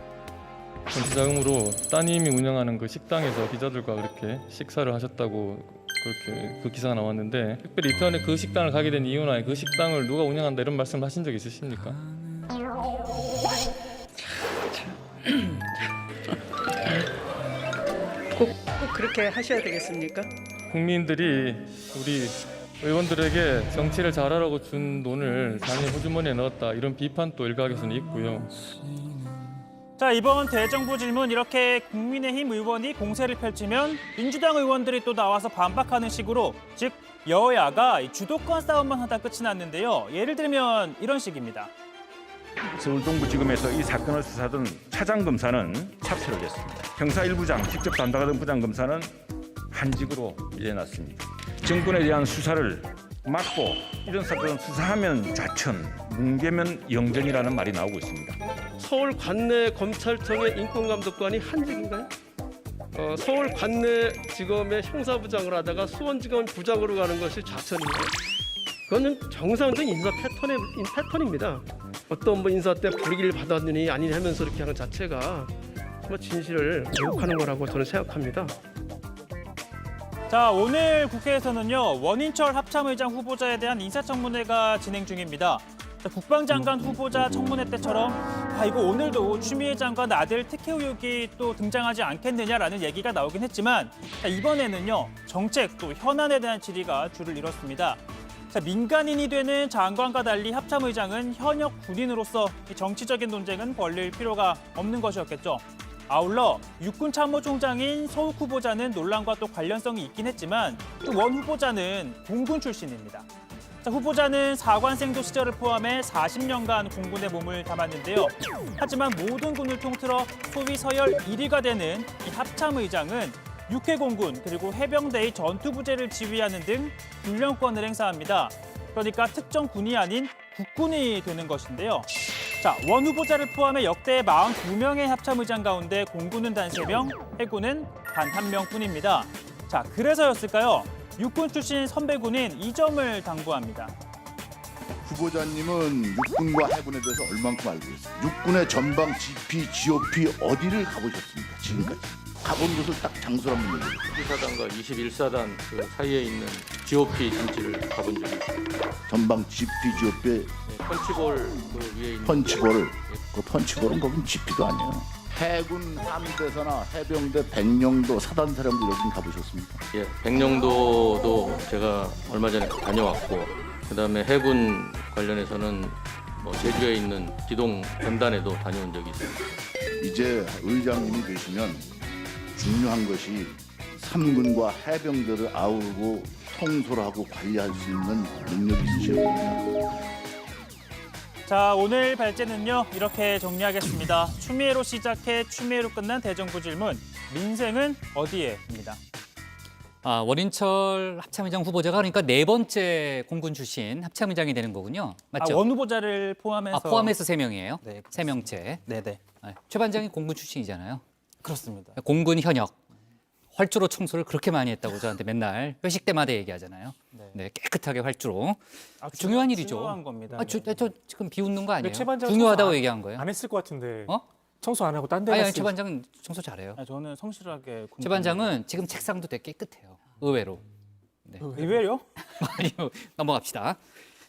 정치자금으로 따님이 운영하는 그 식당에서 기자들과 그렇게 식사를 하셨다고 그렇게 그 기사가 나왔는데, 특별히 이태원에 그 식당을 가게 된 이유나 그 식당을 누가 운영한다 이런 말씀 하신 적 있으십니까? 꼭 그렇게 하셔야 되겠습니까? 국민들이 우리 의원들에게 정치를 잘하라고 준 돈을 자기 호주머니에 넣었다, 이런 비판도 일각에서는 있고요. 자, 이번 대정부 질문 이렇게 국민의힘 의원이 공세를 펼치면 민주당 의원들이 또 나와서 반박하는 식으로, 즉 여야가 주도권 싸움만 하다 끝이 났는데요. 예를 들면 이런 식입니다. 서울 동부지검에서 이 사건을 수사하던 차장검사는 사퇴를 했습니다. 형사 1부장 직접 담당하던 부장검사는 한직으로 밀려났습니다. 정권에 대한 수사를 막고 이런 사건을 수사하면 좌천, 뭉개면 영전이라는 말이 나오고 있습니다. 서울 관내 검찰청의 인권감독관이 한직인가요? 서울 관내 지검의 형사부장을 하다가 수원지검 부장으로 가는 것이 좌천인가요? 그거는 정상적인 인사 패턴입니다. 어떤 인사 때 불이익을 받았느니 아니니 하면서 이렇게 하는 자체가 진실을 왜곡하는 거라고 저는 생각합니다. 자, 오늘 국회에서는요, 원인철 합참의장 후보자에 대한 인사청문회가 진행 중입니다. 자, 국방장관 후보자 청문회 때처럼 이거 오늘도 추미애 장관 아들 특혜 의혹이 또 등장하지 않겠느냐라는 얘기가 나오긴 했지만, 자, 이번에는요, 정책 또 현안에 대한 질의가 줄을 이뤘습니다. 자, 민간인이 되는 장관과 달리 합참의장은 현역 군인으로서 이 정치적인 논쟁은 벌릴 필요가 없는 것이었겠죠. 아울러 육군 참모총장인 서욱 후보자는 논란과 또 관련성이 있긴 했지만 또 원 후보자는 공군 출신입니다. 자, 후보자는 사관생도 시절을 포함해 40년간 공군에 몸을 담았는데요. 하지만 모든 군을 통틀어 소위 서열 1위가 되는 이 합참의장은 육해공군 그리고 해병대의 전투부제를 지휘하는 등 군령권을 행사합니다. 그러니까 특정 군이 아닌 국군이 되는 것인데요. 자, 원 후보자를 포함해 역대 42명의 합참의장 가운데 공군은 단 3명, 해군은 단 1명뿐입니다. 자, 그래서였을까요? 육군 출신 선배군인 이 점을 당부합니다. 후보자님은 육군과 해군에 대해서 얼만큼 알고 있어요? 육군의 전방 GP, GOP 어디를 가보셨습니까? 지금까지. 가본 곳을 딱 장소를 한번 얘기해주세요. 1사단과 21사단 그 사이에 있는 GOP 진지를 가본 적이 있습니다. 전방 GP, GOP의 펀치볼 그 위에 있는 펀치볼을, 그 펀치볼은 거긴 GP도 아니에요. 해군 함대사나 해병대 백령도 사단사령부 여긴 가보셨습니까? 예, 백령도도 제가 얼마 전에 다녀왔고, 그다음에 해군 관련해서는 제주에 있는 기동 전단에도 다녀온 적이 있습니다. 이제 의장님이 되시면 중요한 것이 3군과 해병대를 아우르고 통솔하고 관리할 수 있는 능력이 있으셔야 됩니다. 자, 오늘 발제는요, 이렇게 정리하겠습니다. 추미애로 시작해 추미애로 끝난 대정부 질문, 민생은 어디에?입니다. 원인철 합참의장 후보자가 그러니까 4번째 공군 출신 합참의장이 되는 거군요. 맞죠? 원 후보자를 포함해서. 포함해서 3명이에요? 네, 3명째. 네네. 최 반장이 공군 출신이잖아요. 그렇습니다. 공군 현역. 활주로 청소를 그렇게 많이 했다고 저한테 맨날 회식 때마다 얘기하잖아요. 네, 깨끗하게 활주로. 중요한 일이죠. 중요한 겁니다. 저 지금 비웃는 거 아니에요? 최 반장 중요하다고 얘기한 거예요. 안 했을 것 같은데. 어? 청소 안 하고 딴 데 아니, 갔을 최 반장은 청소 잘해요. 저는 성실하게. 최 반장은 지금 책상도 되게 깨끗해요. 의외로. 네. 의외요? 아니요. 넘어갑시다.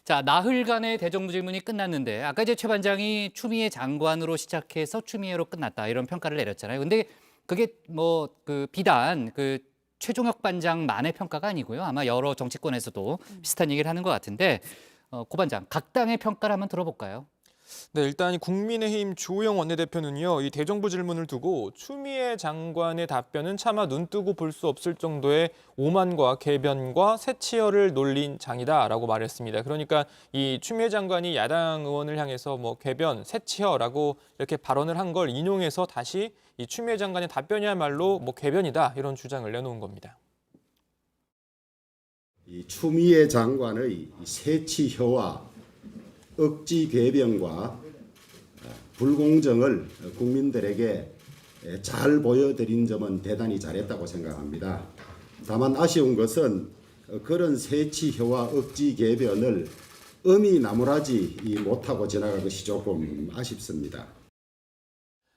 자, 나흘간의 대정부 질문이 끝났는데 아까 이제 최 반장이 추미애 장관으로 시작해서 추미애로 끝났다 이런 평가를 내렸잖아요. 근데 그게 뭐 그 비단 그 최종혁 반장만의 평가가 아니고요. 아마 여러 정치권에서도 비슷한 얘기를 하는 것 같은데 고 반장 각 당의 평가를 한번 들어볼까요? 네, 일단 국민의힘 주호영 원내대표는요, 이 대정부 질문을 두고 추미애 장관의 답변은 차마 눈뜨고 볼 수 없을 정도의 오만과 궤변과 새치열을 놀린 장이다라고 말했습니다. 그러니까 이 추미애 장관이 야당 의원을 향해서 뭐 궤변, 새치열라고 이렇게 발언을 한 걸 인용해서 다시 이 추미애 장관의 답변이야말로 뭐 궤변이다 이런 주장을 내놓은 겁니다. 이 추미애 장관의 새치혀와 억지 궤변과 불공정을 국민들에게 잘 보여드린 점은 대단히 잘했다고 생각합니다. 다만 아쉬운 것은 그런 새치혀와 억지 궤변을 엄히 나무라지 못하고 지나간 것이 조금 아쉽습니다.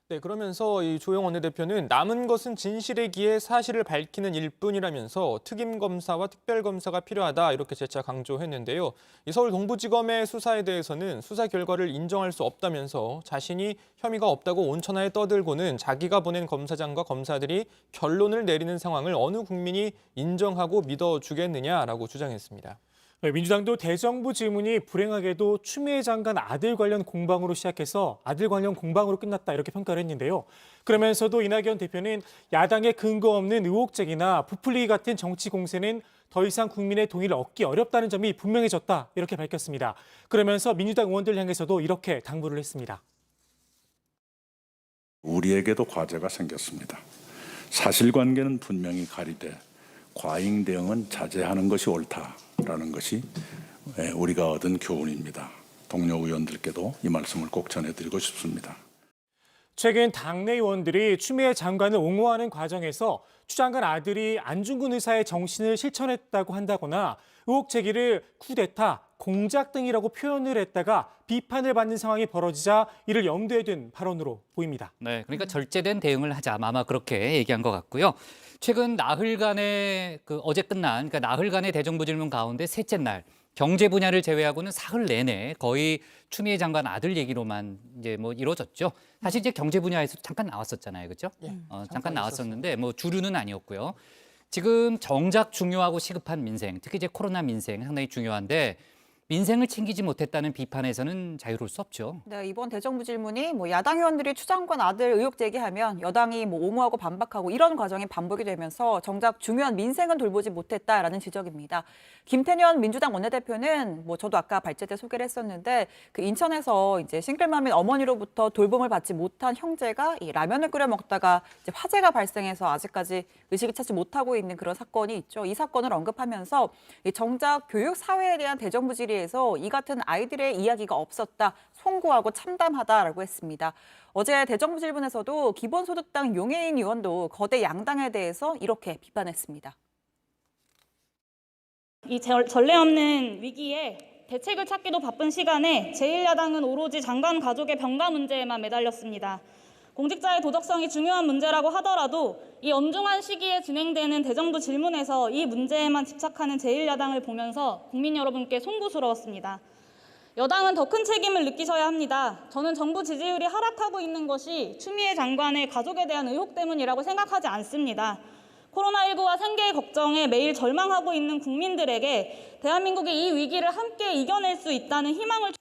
네, 그러면서 이 조영 원내대표는 남은 것은 진실에 기해 사실을 밝히는 일뿐이라면서 특임검사와 특별검사가 필요하다 이렇게 재차 강조했는데요. 이 서울 동부지검의 수사에 대해서는 수사 결과를 인정할 수 없다면서 자신이 혐의가 없다고 온천하에 떠들고는 자기가 보낸 검사장과 검사들이 결론을 내리는 상황을 어느 국민이 인정하고 믿어주겠느냐라고 주장했습니다. 민주당도 대정부 질문이 불행하게도 추미애 장관 아들 관련 공방으로 시작해서 아들 관련 공방으로 끝났다 이렇게 평가를 했는데요. 그러면서도 이낙연 대표는 야당의 근거 없는 의혹 제기나 부풀리기 같은 정치 공세는 더 이상 국민의 동의를 얻기 어렵다는 점이 분명해졌다 이렇게 밝혔습니다. 그러면서 민주당 의원들 향해서도 이렇게 당부를 했습니다. 우리에게도 과제가 생겼습니다. 사실관계는 분명히 가리되 과잉 대응은 자제하는 것이 옳다라는 것이 우리가 얻은 교훈입니다. 동료 의원들께도 이 말씀을 꼭 전해드리고 싶습니다. 최근 당내 의원들이 추미애 장관을 옹호하는 과정에서 추 장관 아들이 안중근 의사의 정신을 실천했다고 한다거나 의혹 제기를 쿠데타, 공작 등이라고 표현을 했다가 비판을 받는 상황이 벌어지자 이를 염두에 둔 발언으로 보입니다. 네, 그러니까 절제된 대응을 하자 아마 그렇게 얘기한 것 같고요. 최근 나흘간의 어제 끝난 그러니까 나흘간의 대정부 질문 가운데 셋째 날 경제 분야를 제외하고는 사흘 내내 거의 추미애 장관 아들 얘기로만 이제 뭐 이루어졌죠. 사실 이제 경제 분야에서도 잠깐 나왔었잖아요, 그렇죠? 잠깐 나왔었는데 뭐 주류는 아니었고요. 지금 정작 중요하고 시급한 민생, 특히 이제 코로나 민생 상당히 중요한데. 민생을 챙기지 못했다는 비판에서는 자유로울 수 없죠. 네, 이번 대정부 질문이 뭐 야당 의원들이 추 장관 아들 의혹 제기하면 여당이 뭐 옹호하고 반박하고 이런 과정이 반복이 되면서 정작 중요한 민생은 돌보지 못했다라는 지적입니다. 김태년 민주당 원내대표는 뭐 저도 아까 발제 때 소개를 했었는데 그 인천에서 이제 싱글맘인 어머니로부터 돌봄을 받지 못한 형제가 이 라면을 끓여 먹다가 이제 화재가 발생해서 아직까지 의식을 찾지 못하고 있는 그런 사건이 있죠. 이 사건을 언급하면서 이 정작 교육 사회에 대한 대정부 질의 에서 이 같은 아이들의 이야기가 없었다, 송구하고 참담하다라고 했습니다. 어제 대정부 질문에서도 기본소득당 용해인 의원도 거대 양당에 대해서 이렇게 비판했습니다. 이 전례 없는 위기에 대책을 찾기도 바쁜 시간에 제1야당은 오로지 장관 가족의 병가 문제에만 매달렸습니다. 공직자의 도덕성이 중요한 문제라고 하더라도 이 엄중한 시기에 진행되는 대정부 질문에서 이 문제에만 집착하는 제1야당을 보면서 국민 여러분께 송구스러웠습니다. 여당은 더 큰 책임을 느끼셔야 합니다. 저는 정부 지지율이 하락하고 있는 것이 추미애 장관의 가족에 대한 의혹 때문이라고 생각하지 않습니다. 코로나19와 생계의 걱정에 매일 절망하고 있는 국민들에게 대한민국이 이 위기를 함께 이겨낼 수 있다는 희망을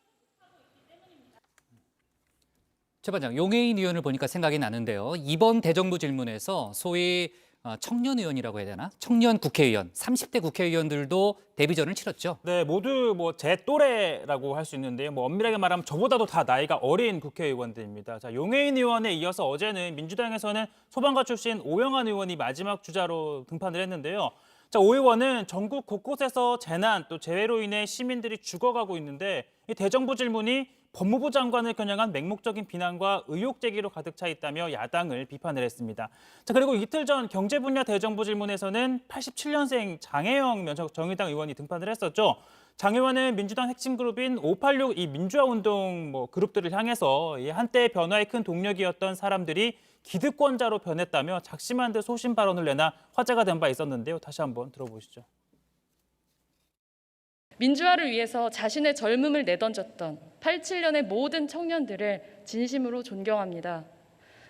최 반장, 용해인 의원을 보니까 생각이 나는데요. 이번 대정부 질문에서 소위 청년 의원이라고 해야 되나? 청년 국회의원, 30대 국회의원들도 데뷔전을 치렀죠. 네, 모두 뭐 제 또래라고 할 수 있는데요. 뭐 엄밀하게 말하면 저보다도 다 나이가 어린 국회의원들입니다. 자, 용해인 의원에 이어서 어제는 민주당에서는 소방관 출신 오영환 의원이 마지막 주자로 등판을 했는데요. 자, 오 의원은 전국 곳곳에서 재난 또 재해로 인해 시민들이 죽어가고 있는데 이 대정부 질문이 법무부 장관을 겨냥한 맹목적인 비난과 의혹 제기로 가득 차 있다며 야당을 비판을 했습니다. 자, 그리고 이틀 전 경제 분야 대정부 질문에서는 87년생 장혜영 정의당 의원이 등판을 했었죠. 장 의원은 민주당 핵심 그룹인 586 이 민주화 운동 그룹들을 향해서 한때 변화에 큰 동력이었던 사람들이 기득권자로 변했다며 작심한 듯 소신 발언을 내나 화제가 된 바 있었는데요. 다시 한번 들어보시죠. 민주화를 위해서 자신의 젊음을 내던졌던 87년의 모든 청년들을 진심으로 존경합니다.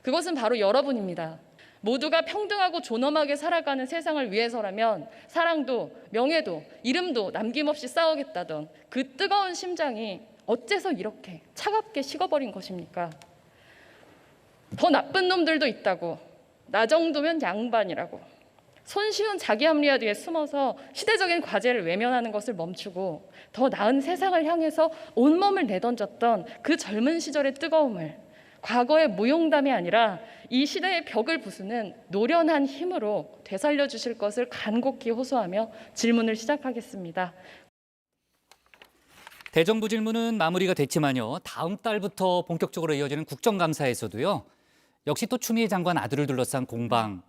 그것은 바로 여러분입니다. 모두가 평등하고 존엄하게 살아가는 세상을 위해서라면 사랑도 명예도 이름도 남김없이 싸우겠다던 그 뜨거운 심장이 어째서 이렇게 차갑게 식어버린 것입니까? 더 나쁜 놈들도 있다고, 나 정도면 양반이라고, 손쉬운 자기 합리화 뒤에 숨어서 시대적인 과제를 외면하는 것을 멈추고 더 나은 세상을 향해서 온몸을 내던졌던 그 젊은 시절의 뜨거움을 과거의 무용담이 아니라 이 시대의 벽을 부수는 노련한 힘으로 되살려 주실 것을 간곡히 호소하며 질문을 시작하겠습니다. 대정부 질문은 마무리가 됐지만요. 다음 달부터 본격적으로 이어지는 국정감사에서도요. 역시 또 추미애 장관 아들을 둘러싼 공방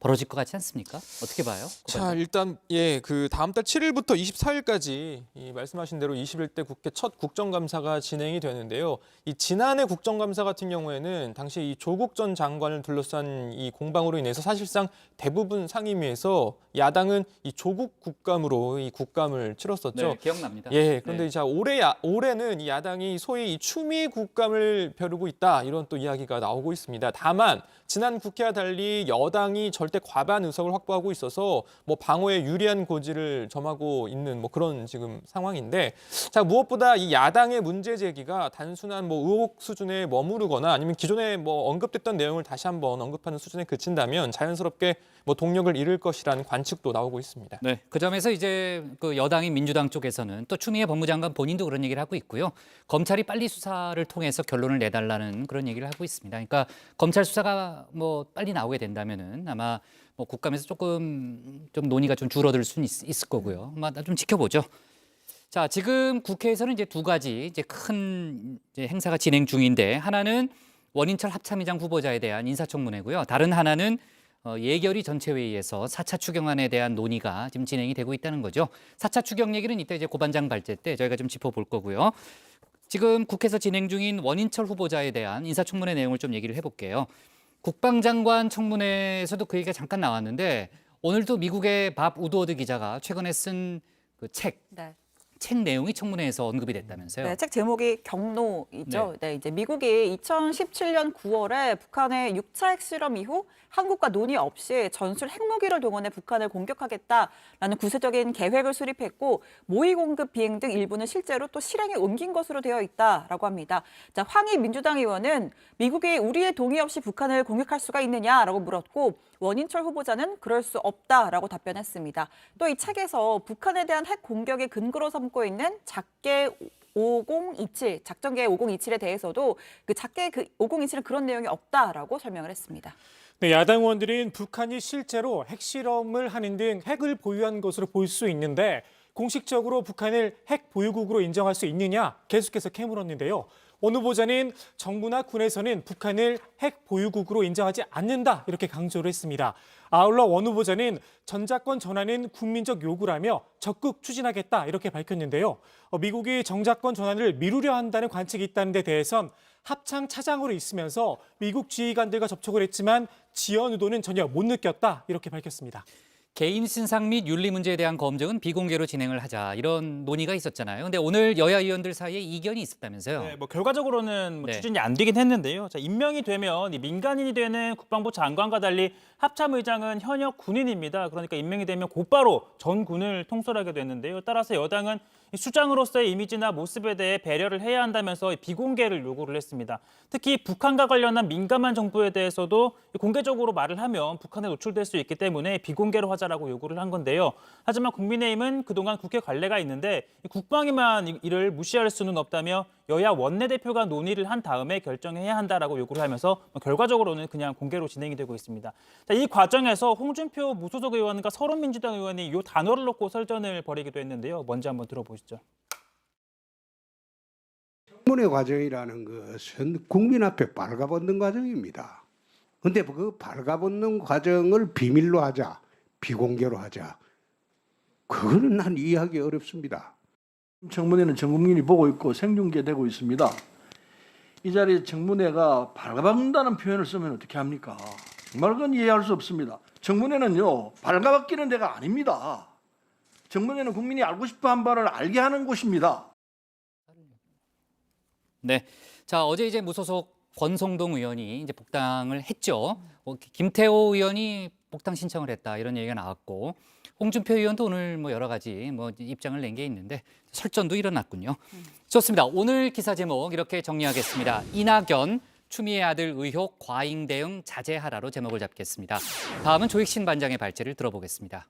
벌어질 것 같지 않습니까? 어떻게 봐요? 자, 일단 그 다음 달 7일부터 24일까지 말씀하신 대로 21대 국회 첫 국정감사가 진행이 되는데요. 이 지난해 국정감사 같은 경우에는 당시 이 조국 전 장관을 둘러싼 이 공방으로 인해서 사실상 대부분 상임위에서 야당은 이 조국 국감으로 이 국감을 치렀었죠. 네, 기억납니다. 예, 그런데 네. 자 올해는 이 야당이 소위 이 추미애 국감을 벼르고 있다 이런 또 이야기가 나오고 있습니다. 다만 지난 국회와 달리 여당이 절대 과반 의석을 확보하고 있어서 방어에 유리한 고지를 점하고 있는 그런 지금 상황인데, 자 무엇보다 이 야당의 문제 제기가 단순한 의혹 수준에 머무르거나 아니면 기존에 언급됐던 내용을 다시 한번 언급하는 수준에 그친다면 자연스럽게 동력을 잃을 것이라는 관측도 나오고 있습니다. 네, 그 점에서 이제 그 여당인 민주당 쪽에서는 또 추미애 법무장관 본인도 그런 얘기를 하고 있고요. 검찰이 빨리 수사를 통해서 결론을 내달라는 그런 얘기를 하고 있습니다. 그러니까 검찰 수사가 빨리 나오게 된다면은 아마 국감에서 조금 좀 논의가 좀 줄어들 수는 있을 거고요. 좀 지켜보죠. 자, 지금 국회에서는 이제 두 가지 이제 큰 행사가 진행 중인데, 하나는 원인철 합참의장 후보자에 대한 인사청문회고요. 다른 하나는 예결위 전체회의에서 4차 추경안에 대한 논의가 지금 진행이 되고 있다는 거죠. 4차 추경 얘기는 이따 이제 고반장 발제 때 저희가 좀 짚어볼 거고요. 지금 국회에서 진행 중인 원인철 후보자에 대한 인사청문회 내용을 좀 얘기를 해볼게요. 국방장관 청문회에서도 그 얘기가 잠깐 나왔는데, 오늘도 미국의 밥 우드워드 기자가 최근에 쓴 그 책 내용이 청문회에서 언급이 됐다면서요? 네, 책 제목이 경로이죠. 네, 이제 미국이 2017년 9월에 북한의 6차 핵실험 이후 한국과 논의 없이 전술 핵무기를 동원해 북한을 공격하겠다라는 구체적인 계획을 수립했고, 모의 공급 비행 등 일부는 실제로 또 실행에 옮긴 것으로 되어 있다라고 합니다. 자, 황희 민주당 의원은 미국이 우리의 동의 없이 북한을 공격할 수가 있느냐라고 물었고, 원인철 후보자는 그럴 수 없다라고 답변했습니다. 또 이 책에서 북한에 대한 핵 공격의 근거로 삼고 있는 작계 5027, 작전계 5027에 대해서도 그 작계 5027은 그런 내용이 없다라고 설명을 했습니다. 네, 야당 의원들은 북한이 실제로 핵실험을 하는 등 핵을 보유한 것으로 볼 수 있는데 공식적으로 북한을 핵 보유국으로 인정할 수 있느냐 계속해서 캐물었는데요. 원 후보자는 정부나 군에서는 북한을 핵 보유국으로 인정하지 않는다 이렇게 강조를 했습니다. 아울러 원 후보자는 전자권 전환은 국민적 요구라며 적극 추진하겠다 이렇게 밝혔는데요. 미국이 정자권 전환을 미루려 한다는 관측이 있다는 데 대해선 합참 차장으로 있으면서 미국 지휘관들과 접촉을 했지만 지원 의도는 전혀 못 느꼈다 이렇게 밝혔습니다. 개인 신상 및 윤리 문제에 대한 검증은 비공개로 진행을 하자, 이런 논의가 있었잖아요. 근데 오늘 여야 의원들 사이에 이견이 있었다면서요? 네, 결과적으로는 추진이 안 되긴 했는데요. 자, 임명이 되면 이 민간인이 되는 국방부 장관과 달리 합참의장은 현역 군인입니다. 그러니까 임명이 되면 곧바로 전 군을 통솔하게 됐는데요. 따라서 여당은 수장으로서의 이미지나 모습에 대해 배려를 해야 한다면서 비공개를 요구를 했습니다. 특히 북한과 관련한 민감한 정보에 대해서도 공개적으로 말을 하면 북한에 노출될 수 있기 때문에 비공개로 하자라고 요구를 한 건데요. 하지만 국민의힘은 그동안 국회 관례가 있는데 국방위만 이를 무시할 수는 없다며 여야 원내대표가 논의를 한 다음에 결정해야 한다라고 요구를 하면서 결과적으로는 그냥 공개로 진행이 되고 있습니다. 자, 이 과정에서 홍준표 무소속 의원과 서른민주당 의원이 이 단어를 놓고 설전을 벌이기도 했는데요. 먼저 한번 들어보시죠. 청문회 과정이라는 것은 국민 앞에 발가벗는 과정입니다. 그런데 그 발가벗는 과정을 비밀로 하자, 비공개로 하자, 그거는 난 이해하기 어렵습니다. 청문회는 전 국민이 보고 있고 생중계되고 있습니다. 이 자리에 청문회가 발가벗는다는 표현을 쓰면 어떻게 합니까? 정말 그건 이해할 수 없습니다. 청문회는요, 발가벗기는 데가 아닙니다. 청문회는 국민이 알고 싶어한 바를 알게 하는 곳입니다. 네, 자 어제 이제 무소속 권성동 의원이 이제 복당을 했죠. 김태호 의원이 복당 신청을 했다 이런 얘기가 나왔고 홍준표 의원도 오늘 뭐 여러 가지 뭐 입장을 낸 게 있는데 설전도 일어났군요. 좋습니다. 오늘 기사 제목 이렇게 정리하겠습니다. 이낙연 추미애 아들 의혹 과잉 대응 자제하라로 제목을 잡겠습니다. 다음은 조익신 반장의 발제를 들어보겠습니다.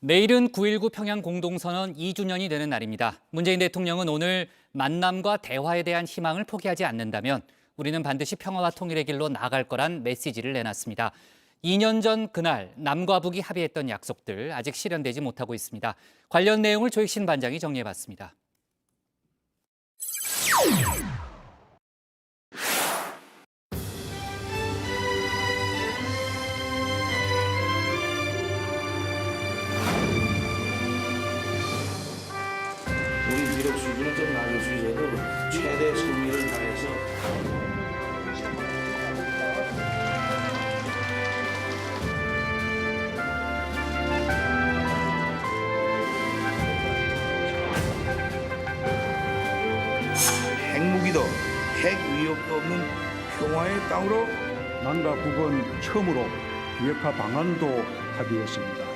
내일은 9.19 평양 공동선언 2주년이 되는 날입니다. 문재인 대통령은 오늘 만남과 대화에 대한 희망을 포기하지 않는다면 우리는 반드시 평화와 통일의 길로 나아갈 거란 메시지를 내놨습니다. 2년 전 그날 남과 북이 합의했던 약속들 아직 실현되지 못하고 있습니다. 관련 내용을 조익신 반장이 정리해봤습니다. 우리 위력 수준을 좀 낮을 수 있어도 최대 성의를 다해서 핵무기도 핵 위협도 없는 평화의 땅으로 남과 북은 처음으로 비핵화 방안도 합의했습니다.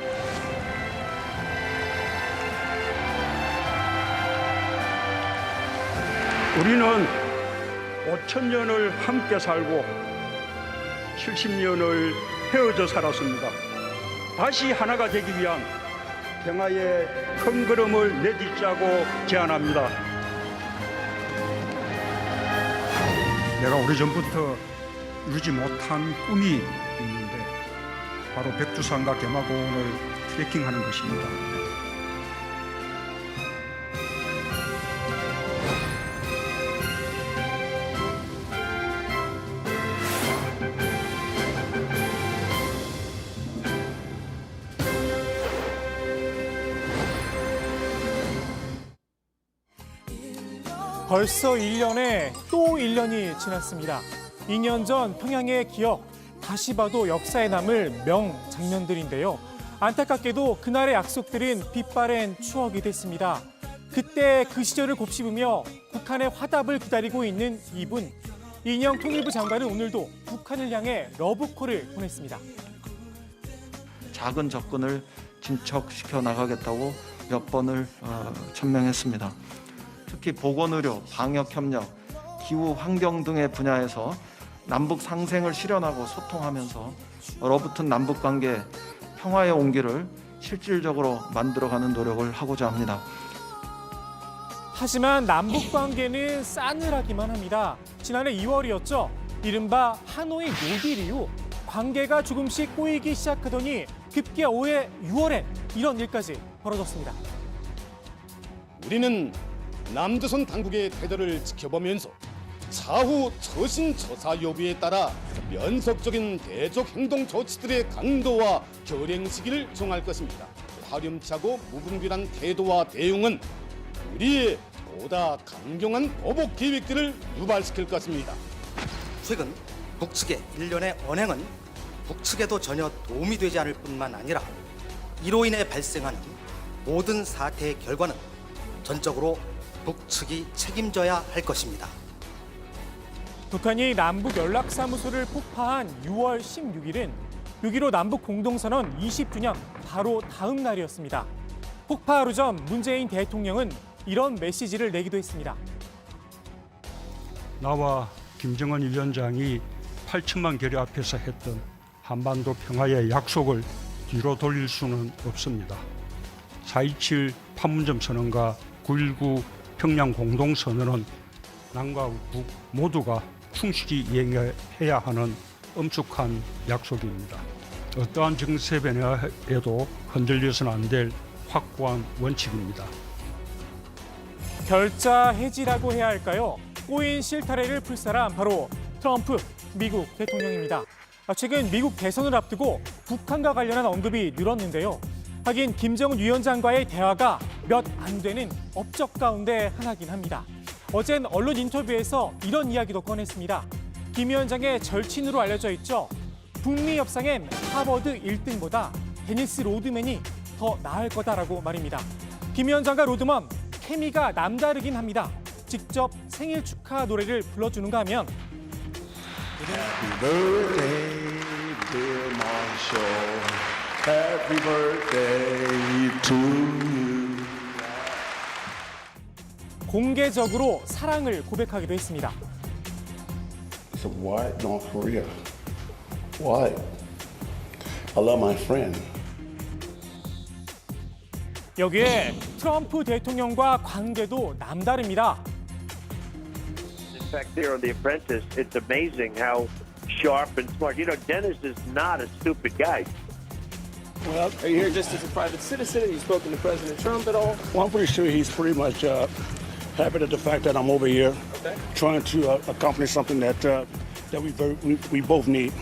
우리는 5,000년을 함께 살고 70년을 헤어져 살았습니다. 다시 하나가 되기 위한 평화의 큰 걸음을 내딛자고 제안합니다. 내가 오래전부터 이루지 못한 꿈이 있는데 바로 백두산과 개마고원을 트레킹하는 것입니다. 벌써 1년에 또 1년이 지났습니다. 2년 전 평양의 기억, 다시 봐도 역사에 남을 명장면들인데요. 안타깝게도 그날의 약속들은 빛바랜 추억이 됐습니다. 그때 그 시절을 곱씹으며 북한의 화답을 기다리고 있는 이분. 이인영 통일부 장관은 오늘도 북한을 향해 러브콜을 보냈습니다. 작은 접근을 진척시켜 나가겠다고 몇 번을 천명했습니다. 특히 보건의료, 방역협력, 기후 환경 등의 분야에서 남북 상생을 실현하고 소통하면서 얼어붙은 남북관계 평화의 온기를 실질적으로 만들어가는 노력을 하고자 합니다. 하지만 남북관계는 싸늘하기만 합니다. 지난해 2월이었죠. 이른바 하노이 노딜 이후 관계가 조금씩 꼬이기 시작하더니 급기야 올해 6월엔 이런 일까지 벌어졌습니다. 우리는 남조선 당국의 태도를 지켜보면서 차후 처신처사 여부에 따라 연속적인 대적 행동 조치들의 강도와 결행 시기를 정할 것입니다. 화렴치하고 무분별한 태도와 대응은 우리의 보다 강경한 보복 계획들을 유발시킬 것입니다. 최근 북측의 일련의 언행은 북측에도 전혀 도움이 되지 않을 뿐만 아니라 이로 인해 발생하는 모든 사태의 결과는 전적으로 북측이 책임져야 할 것입니다. 북한이 남북 연락사무소를 폭파한 6월 16일은 6.15 남북 공동선언 20주년 바로 다음 날이었습니다. 폭파 하루 전 문재인 대통령은 이런 메시지를 내기도 했습니다. 나와 김정은 위원장이 8천만 결의 앞에서 했던 한반도 평화의 약속을 뒤로 돌릴 수는 없습니다. 4.27 판문점 선언과 9.19 평양 공동선언은 남과 북 모두가 충실히 이행해야 하는 엄숙한 약속입니다. 어떠한 정세 변화에도 흔들려서는 안 될 확고한 원칙입니다. 결자 해지라고 해야 할까요? 꼬인 실타래를 풀 사람 바로 트럼프 미국 대통령입니다. 최근 미국 대선을 앞두고 북한과 관련한 언급이 늘었는데요. 하긴 김정은 위원장과의 대화가 몇 안 되는 업적 가운데 하나긴 합니다. 어젠 언론 인터뷰에서 이런 이야기도 꺼냈습니다. 김 위원장의 절친으로 알려져 있죠. 북미 협상엔 하버드 1등보다 데니스 로드맨이 더 나을 거다라고 말입니다. 김 위원장과 로드먼 케미가 남다르긴 합니다. 직접 생일 축하 노래를 불러주는가 하면 Happy birthday, dear Marshall. Happy birthday to you. 공개적으로 사랑을 고백하기도 했습니다. So why North Korea? Why? I love my friend. 여기에 트럼프 대통령과 관계도 남다릅니다. In fact, there on The Apprentice, it's amazing how sharp and smart. You know, Dennis is not a stupid guy. Well, are you here just as a private citizen? Have you spoken to President Trump at all? Well, I'm pretty sure he's pretty much happy at the fact that I'm over here trying to accomplish something that we both need.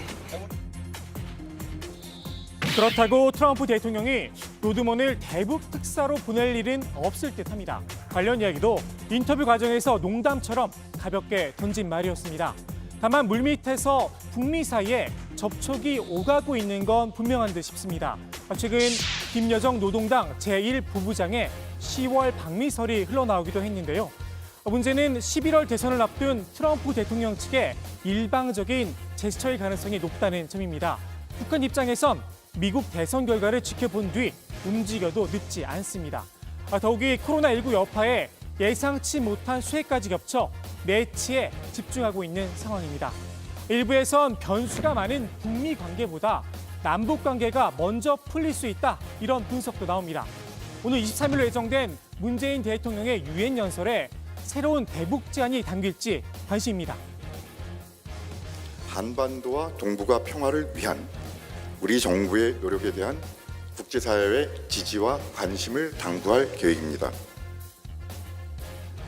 그렇다고 트럼프 대통령이 로드먼을 대북 특사로 보낼 일은 없을 듯합니다. 관련 이야기도 인터뷰 과정에서 농담처럼 가볍게 던진 말이었습니다. 다만 물밑에서 북미 사이에 접촉이 오가고 있는 건 분명한 듯 싶습니다. 최근 김여정 노동당 제1부부장의 10월 방미설이 흘러나오기도 했는데요. 문제는 11월 대선을 앞둔 트럼프 대통령 측의 일방적인 제스처일 가능성이 높다는 점입니다. 북한 입장에선 미국 대선 결과를 지켜본 뒤 움직여도 늦지 않습니다. 더욱이 코로나19 여파에 예상치 못한 수해까지 겹쳐 내치에 집중하고 있는 상황입니다. 일부에선 변수가 많은 북미 관계보다 남북 관계가 먼저 풀릴 수 있다, 이런 분석도 나옵니다. 오늘 23일로 예정된 문재인 대통령의 유엔 연설에 새로운 대북 제안이 담길지 관심입니다. 한반도와 동북아 평화를 위한 우리 정부의 노력에 대한 국제사회의 지지와 관심을 당부할 계획입니다.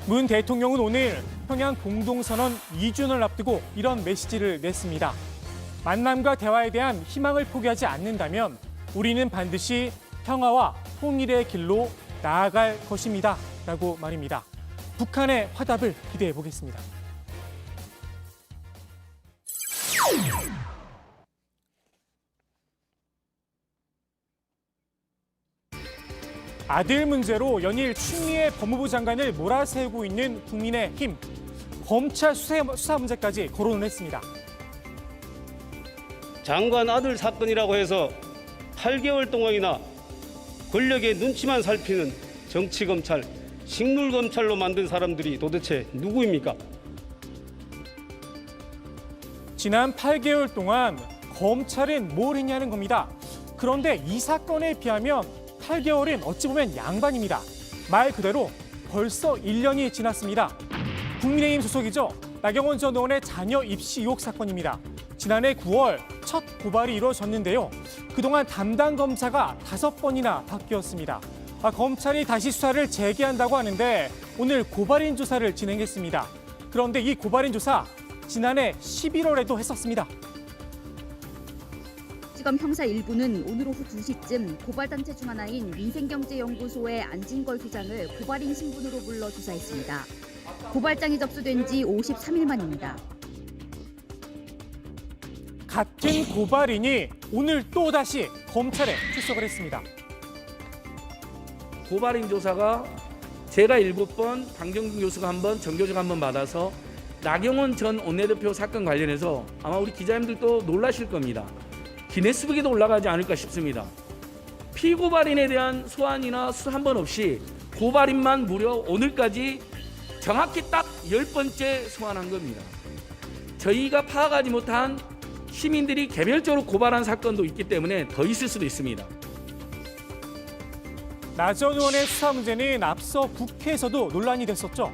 문 대통령은 오늘 평양 공동선언 2주년을 앞두고 이런 메시지를 냈습니다. 만남과 대화에 대한 희망을 포기하지 않는다면 우리는 반드시 평화와 통일의 길로 나아갈 것입니다. 라고 말입니다. 북한의 화답을 기대해 보겠습니다. 아들 문제로 연일 추미애 법무부 장관을 몰아세우고 있는 국민의힘. 검찰 수사 문제까지 거론을 했습니다. 장관 아들 사건이라고 해서 8개월 동안이나 권력의 눈치만 살피는 정치검찰, 식물검찰로 만든 사람들이 도대체 누구입니까? 지난 8개월 동안 검찰은 뭘 했냐는 겁니다. 그런데 이 사건에 비하면 8개월은 어찌 보면 양반입니다. 말 그대로 벌써 1년이 지났습니다. 국민의힘 소속이죠. 나경원 전 의원의 자녀 입시 의혹 사건입니다. 지난해 9월 첫 고발이 이루어졌는데요. 그동안 담당 검사가 5번이나 바뀌었습니다. 검찰이 다시 수사를 재개한다고 하는데 오늘 고발인 조사를 진행했습니다. 그런데 이 고발인 조사 지난해 11월에도 했었습니다. 지검 형사 1부는 오늘 오후 2시쯤 고발단체 중 하나인 민생경제연구소의 안진걸 소장을 고발인 신분으로 불러 조사했습니다. 고발장이 접수된 지 53일 만입니다. 같은 고발인이 오늘 또다시 검찰에 출석을 했습니다. 고발인 조사가 제가 7번, 방정준 교수가 1번, 정 교수가 1번 받아서 나경원 전 원내대표 사건 관련해서 아마 우리 기자님들도 놀라실 겁니다. 기네스북에도 올라가지 않을까 싶습니다. 피고발인에 대한 소환이나 수사 한 번 없이 고발인만 무려 오늘까지 정확히 딱 10번째 소환한 겁니다. 저희가 파악하지 못한 시민들이 개별적으로 고발한 사건도 있기 때문에 더 있을 수도 있습니다. 나 전 의원의 수사 문제는 앞서 국회에서도 논란이 됐었죠.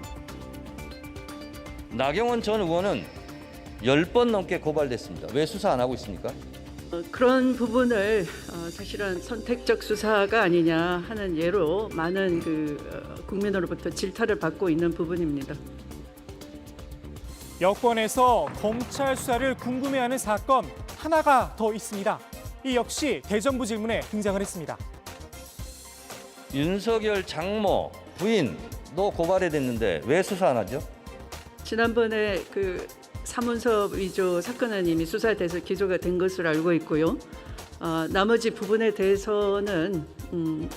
나경원 전 의원은 10번 넘게 고발됐습니다. 왜 수사 안 하고 있습니까? 그런 부분을 사실은 선택적 수사가 아니냐 하는 예로 많은 국민으로부터 질타를 받고 있는 부분입니다. 여권에서 검찰 수사를 궁금해하는 사건 하나가 더 있습니다. 이 역시 대정부 질문에 등장을 했습니다. 윤석열 장모 부인도 고발이 됐는데 왜 수사 안 하죠? 지난번에 사문서 위조 사건은 이미 수사돼서 기소가 된 것으로 알고 있고요. 나머지 부분에 대해서는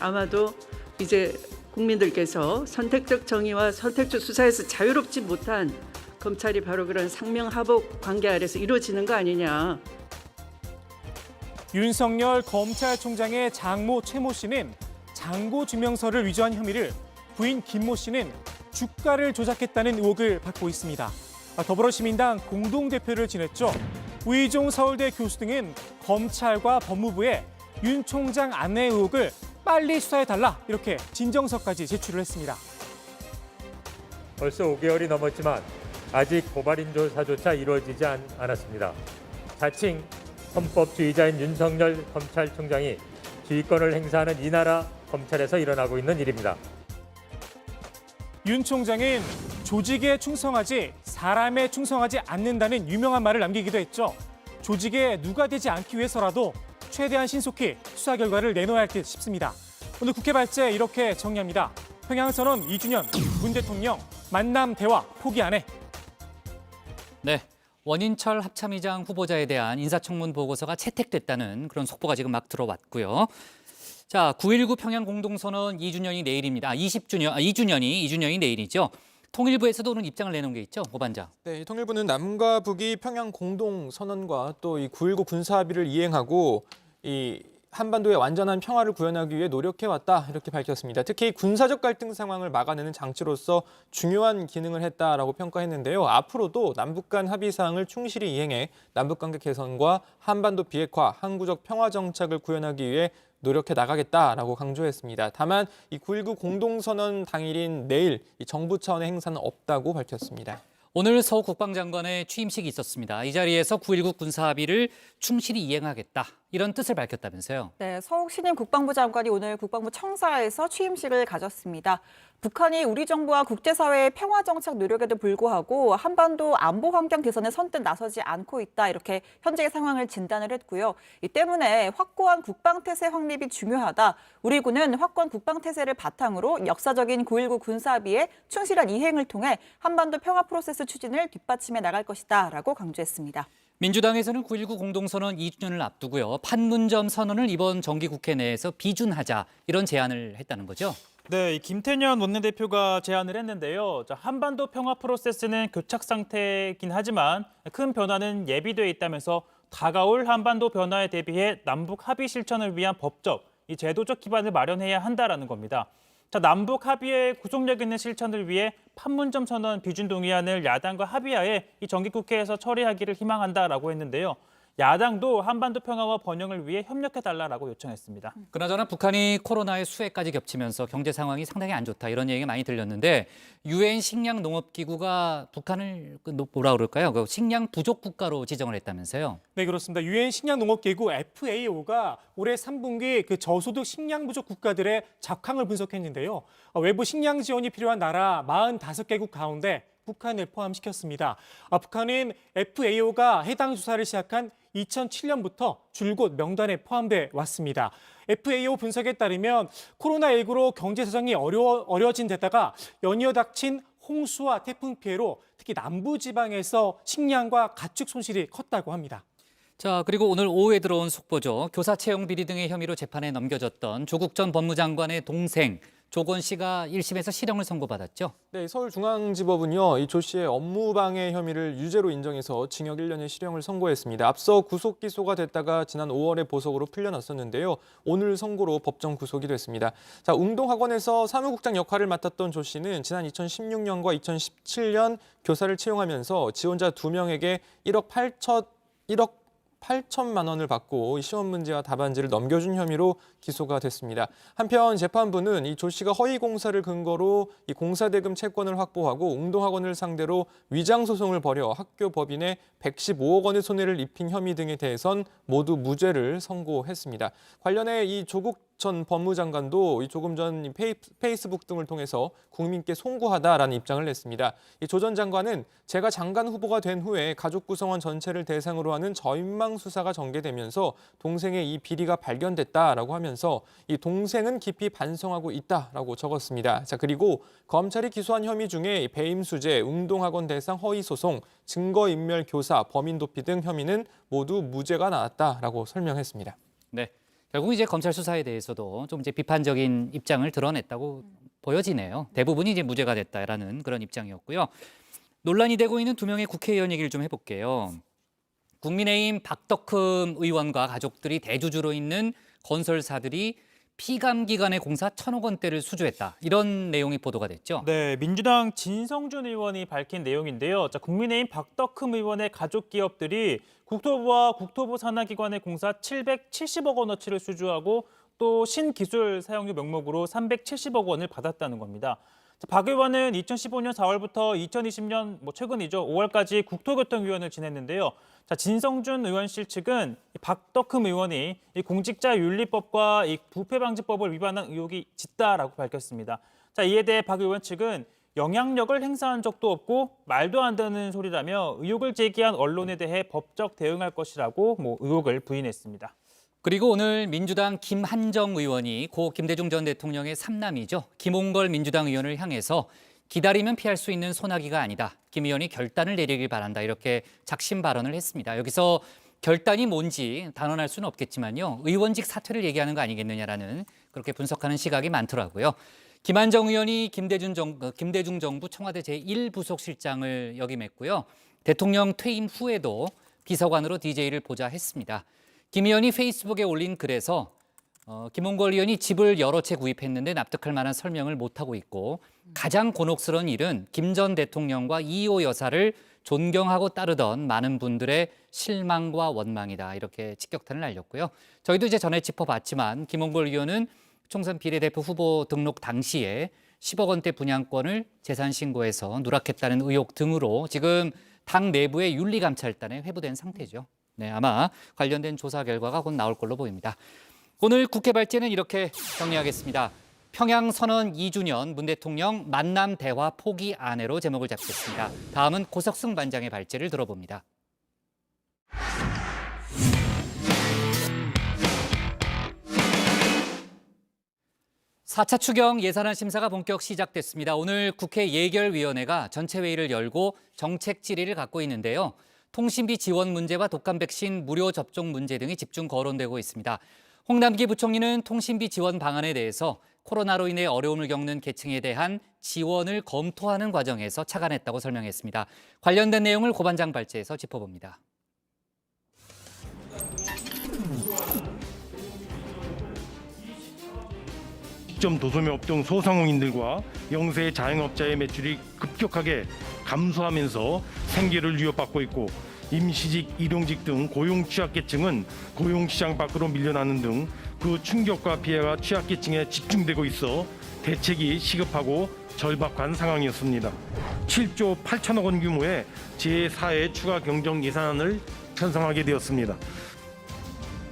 아마도 이제 국민들께서 선택적 정의와 선택적 수사에서 자유롭지 못한 검찰이 바로 그런 상명하복 관계 아래서 이루어지는 거 아니냐. 윤석열 검찰총장의 장모 최모 씨는 장고 증명서를 위조한 혐의를, 부인 김모 씨는 주가를 조작했다는 의혹을 받고 있습니다. 더불어시민당 공동대표를 지냈죠. 우이종 서울대 교수 등은 검찰과 법무부에 윤 총장 안내 의혹을 빨리 수사해달라 이렇게 진정서까지 제출을 했습니다. 벌써 5개월이 넘었지만 아직 고발인 조사조차 이루어지지 않았습니다. 자칭 헌법주의자인 윤석열 검찰총장이 지휘권을 행사하는 이 나라 검찰에서 일어나고 있는 일입니다. 윤 총장은 조직에 충성하지 사람에 충성하지 않는다는 유명한 말을 남기기도 했죠. 조직에 누가 되지 않기 위해서라도 최대한 신속히 수사 결과를 내놓아야 할 듯 싶습니다. 오늘 국회 발제 이렇게 정리합니다. 평양선언 2주년, 문 대통령 만남 대화 포기 안 해. 네, 원인철 합참의장 후보자에 대한 인사청문 보고서가 채택됐다는 그런 속보가 지금 막 들어왔고요. 자, 9.19 평양 공동선언 2주년이 내일입니다. 2주년이 내일이죠. 통일부에서도 오늘 입장을 내놓은 게 있죠, 고 반장. 네, 통일부는 남과 북이 평양 공동선언과 또 이 9.19 군사합의를 이행하고 이 한반도의 완전한 평화를 구현하기 위해 노력해왔다 이렇게 밝혔습니다. 특히 군사적 갈등 상황을 막아내는 장치로서 중요한 기능을 했다라고 평가했는데요. 앞으로도 남북 간 합의 사항을 충실히 이행해 남북관계 개선과 한반도 비핵화, 항구적 평화 정착을 구현하기 위해 노력해 나가겠다라고 강조했습니다. 다만 이 9.19 공동선언 당일인 내일 이 정부 차원의 행사는 없다고 밝혔습니다. 오늘 서 국방장관의 취임식이 있었습니다. 이 자리에서 9.19 군사합의를 충실히 이행하겠다 이런 뜻을 밝혔다면서요. 네, 서욱 신임 국방부 장관이 오늘 국방부 청사에서 취임식을 가졌습니다. 북한이 우리 정부와 국제사회의 평화 정착 노력에도 불구하고 한반도 안보 환경 개선에 선뜻 나서지 않고 있다 이렇게 현재의 상황을 진단을 했고요. 이 때문에 확고한 국방태세 확립이 중요하다. 우리 군은 확고한 국방태세를 바탕으로 역사적인 9.19 군사합의의 충실한 이행을 통해 한반도 평화 프로세스 추진을 뒷받침해 나갈 것이다 라고 강조했습니다. 민주당에서는 9.19 공동선언 2주년을 앞두고요. 판문점 선언을 이번 정기국회 내에서 비준하자 이런 제안을 했다는 거죠. 네, 김태년 원내대표가 제안을 했는데요. 한반도 평화 프로세스는 교착 상태이긴 하지만 큰 변화는 예비돼 있다면서 다가올 한반도 변화에 대비해 남북 합의 실천을 위한 법적, 이 제도적 기반을 마련해야 한다라는 겁니다. 남북 합의의 구속력 있는 실천을 위해 판문점 선언 비준 동의안을 야당과 합의하에 이 정기국회에서 처리하기를 희망한다라고 했는데요. 야당도 한반도 평화와 번영을 위해 협력해달라고 요청했습니다. 그나저나 북한이 코로나의 수해까지 겹치면서 경제 상황이 상당히 안 좋다 이런 얘기가 많이 들렸는데 유엔 식량농업기구가 북한을 뭐라 그럴까요? 식량 부족 국가로 지정을 했다면서요? 네, 그렇습니다. 유엔 식량농업기구 FAO가 올해 3분기 저소득 식량 부족 국가들의 작황을 분석했는데요. 외부 식량 지원이 필요한 나라 45개국 가운데 북한을 포함시켰습니다. 북한은 FAO가 해당 조사를 시작한 2007년부터 줄곧 명단에 포함돼 왔습니다. FAO 분석에 따르면 코로나19로 경제 사정이 어려워진 데다가 연이어 닥친 홍수와 태풍 피해로 특히 남부지방에서 식량과 가축 손실이 컸다고 합니다. 자, 그리고 오늘 오후에 들어온 속보죠. 교사 채용 비리 등의 혐의로 재판에 넘겨졌던 조국 전 법무장관의 동생 조건 씨가 1심에서 실형을 선고받았죠. 네, 서울중앙지법은요, 이 조 씨의 업무방해 혐의를 유죄로 인정해서 징역 1년의 실형을 선고했습니다. 앞서 구속 기소가 됐다가 지난 5월에 보석으로 풀려났었는데요. 오늘 선고로 법정 구속이 됐습니다. 자, 웅동학원에서 사무국장 역할을 맡았던 조 씨는 지난 2016년과 2017년 교사를 채용하면서 지원자 2명에게 1억 8천만 원을 받고 시험 문제와 답안지를 넘겨준 혐의로 기소가 됐습니다. 한편 재판부는 이 조 씨가 허위 공사를 근거로 이 공사대금 채권을 확보하고 웅동학원을 상대로 위장 소송을 벌여 학교 법인에 115억 원의 손해를 입힌 혐의 등에 대해선 모두 무죄를 선고했습니다. 관련해 이 조국 전 법무장관도 조금 전 페이스북 등을 통해서 국민께 송구하다라는 입장을 냈습니다. 조 전 장관은 제가 장관 후보가 된 후에 가족 구성원 전체를 대상으로 하는 저인망 수사가 전개되면서 동생의 이 비리가 발견됐다라고 하면서 이 동생은 깊이 반성하고 있다라고 적었습니다. 자, 그리고 검찰이 기소한 혐의 중에 배임수재, 웅동학원 대상 허위소송, 증거인멸 교사, 범인 도피 등 혐의는 모두 무죄가 나왔다라고 설명했습니다. 네. 결국 이제 검찰 수사에 대해서도 좀 이제 비판적인 입장을 드러냈다고 보여지네요. 대부분이 이제 무죄가 됐다라는 그런 입장이었고요. 논란이 되고 있는 두 명의 국회의원 얘기를 좀 해볼게요. 국민의힘 박덕흠 의원과 가족들이 대주주로 있는 건설사들이 피감 기관의 공사 1,000억 원대를 수주했다. 이런 내용이 보도가 됐죠. 네, 민주당 진성준 의원이 밝힌 내용인데요. 자, 국민의힘 박덕흠 의원의 가족 기업들이 국토부와 국토부 산하기관의 공사 770억 원어치를 수주하고 또 신기술 사용료 명목으로 370억 원을 받았다는 겁니다. 자, 박 의원은 2015년 4월부터 2020년 최근이죠. 5월까지 국토교통위원을 지냈는데요. 자, 진성준 의원실 측은 박덕흠 의원이 이 공직자윤리법과 이 부패방지법을 위반한 의혹이 짙다라고 밝혔습니다. 자, 이에 대해 박 의원 측은 영향력을 행사한 적도 없고 말도 안 되는 소리라며 의혹을 제기한 언론에 대해 법적 대응할 것이라고 의혹을 부인했습니다. 그리고 오늘 민주당 김한정 의원이 고 김대중 전 대통령의 삼남이죠. 김홍걸 민주당 의원을 향해서 기다리면 피할 수 있는 소나기가 아니다. 김 의원이 결단을 내리길 바란다. 이렇게 작심 발언을 했습니다. 여기서 결단이 뭔지 단언할 수는 없겠지만요. 의원직 사퇴를 얘기하는 거 아니겠느냐라는 그렇게 분석하는 시각이 많더라고요. 김한정 의원이 김대중 정부 청와대 제1부속실장을 역임했고요. 대통령 퇴임 후에도 비서관으로 DJ를 보자 했습니다. 김 의원이 페이스북에 올린 글에서 김홍걸 의원이 집을 여러 채 구입했는데 납득할 만한 설명을 못하고 있고 가장 곤혹스러운 일은 김 전 대통령과 이호 여사를 존경하고 따르던 많은 분들의 실망과 원망이다. 이렇게 직격탄을 날렸고요. 저희도 이제 전에 짚어봤지만 김홍걸 의원은 총선 비례대표 후보 등록 당시에 10억 원대 분양권을 재산 신고해서 누락했다는 의혹 등으로 지금 당 내부의 윤리감찰단에 회부된 상태죠. 네, 아마 관련된 조사 결과가 곧 나올 걸로 보입니다. 오늘 국회 발제는 이렇게 정리하겠습니다. 평양선언 2주년 문 대통령 만남 대화 포기 안회로 제목을 잡겠습니다. 다음은 고석승 반장의 발제를 들어봅니다. 4차 추경 예산안 심사가 본격 시작됐습니다. 오늘 국회 예결위원회가 전체 회의를 열고 정책 질의를 갖고 있는데요. 통신비 지원 문제와 독감 백신 무료 접종 문제 등이 집중 거론되고 있습니다. 홍남기 부총리는 통신비 지원 방안에 대해서 코로나로 인해 어려움을 겪는 계층에 대한 지원을 검토하는 과정에서 착안했다고 설명했습니다. 관련된 내용을 고 반장 발제에서 짚어봅니다. 점 도소매업 등 소상공인들과 영세 자영업자의 매출이 급격하게 감소하면서 생계를 위협받고 있고 임시직, 일용직 등 고용 취약계층은 고용시장 밖으로 밀려나는 등 그 충격과 피해가 취약계층에 집중되고 있어 대책이 시급하고 절박한 상황이었습니다. 7조 8천억 원 규모의 제4회 추가 경정 예산안을 편성하게 되었습니다.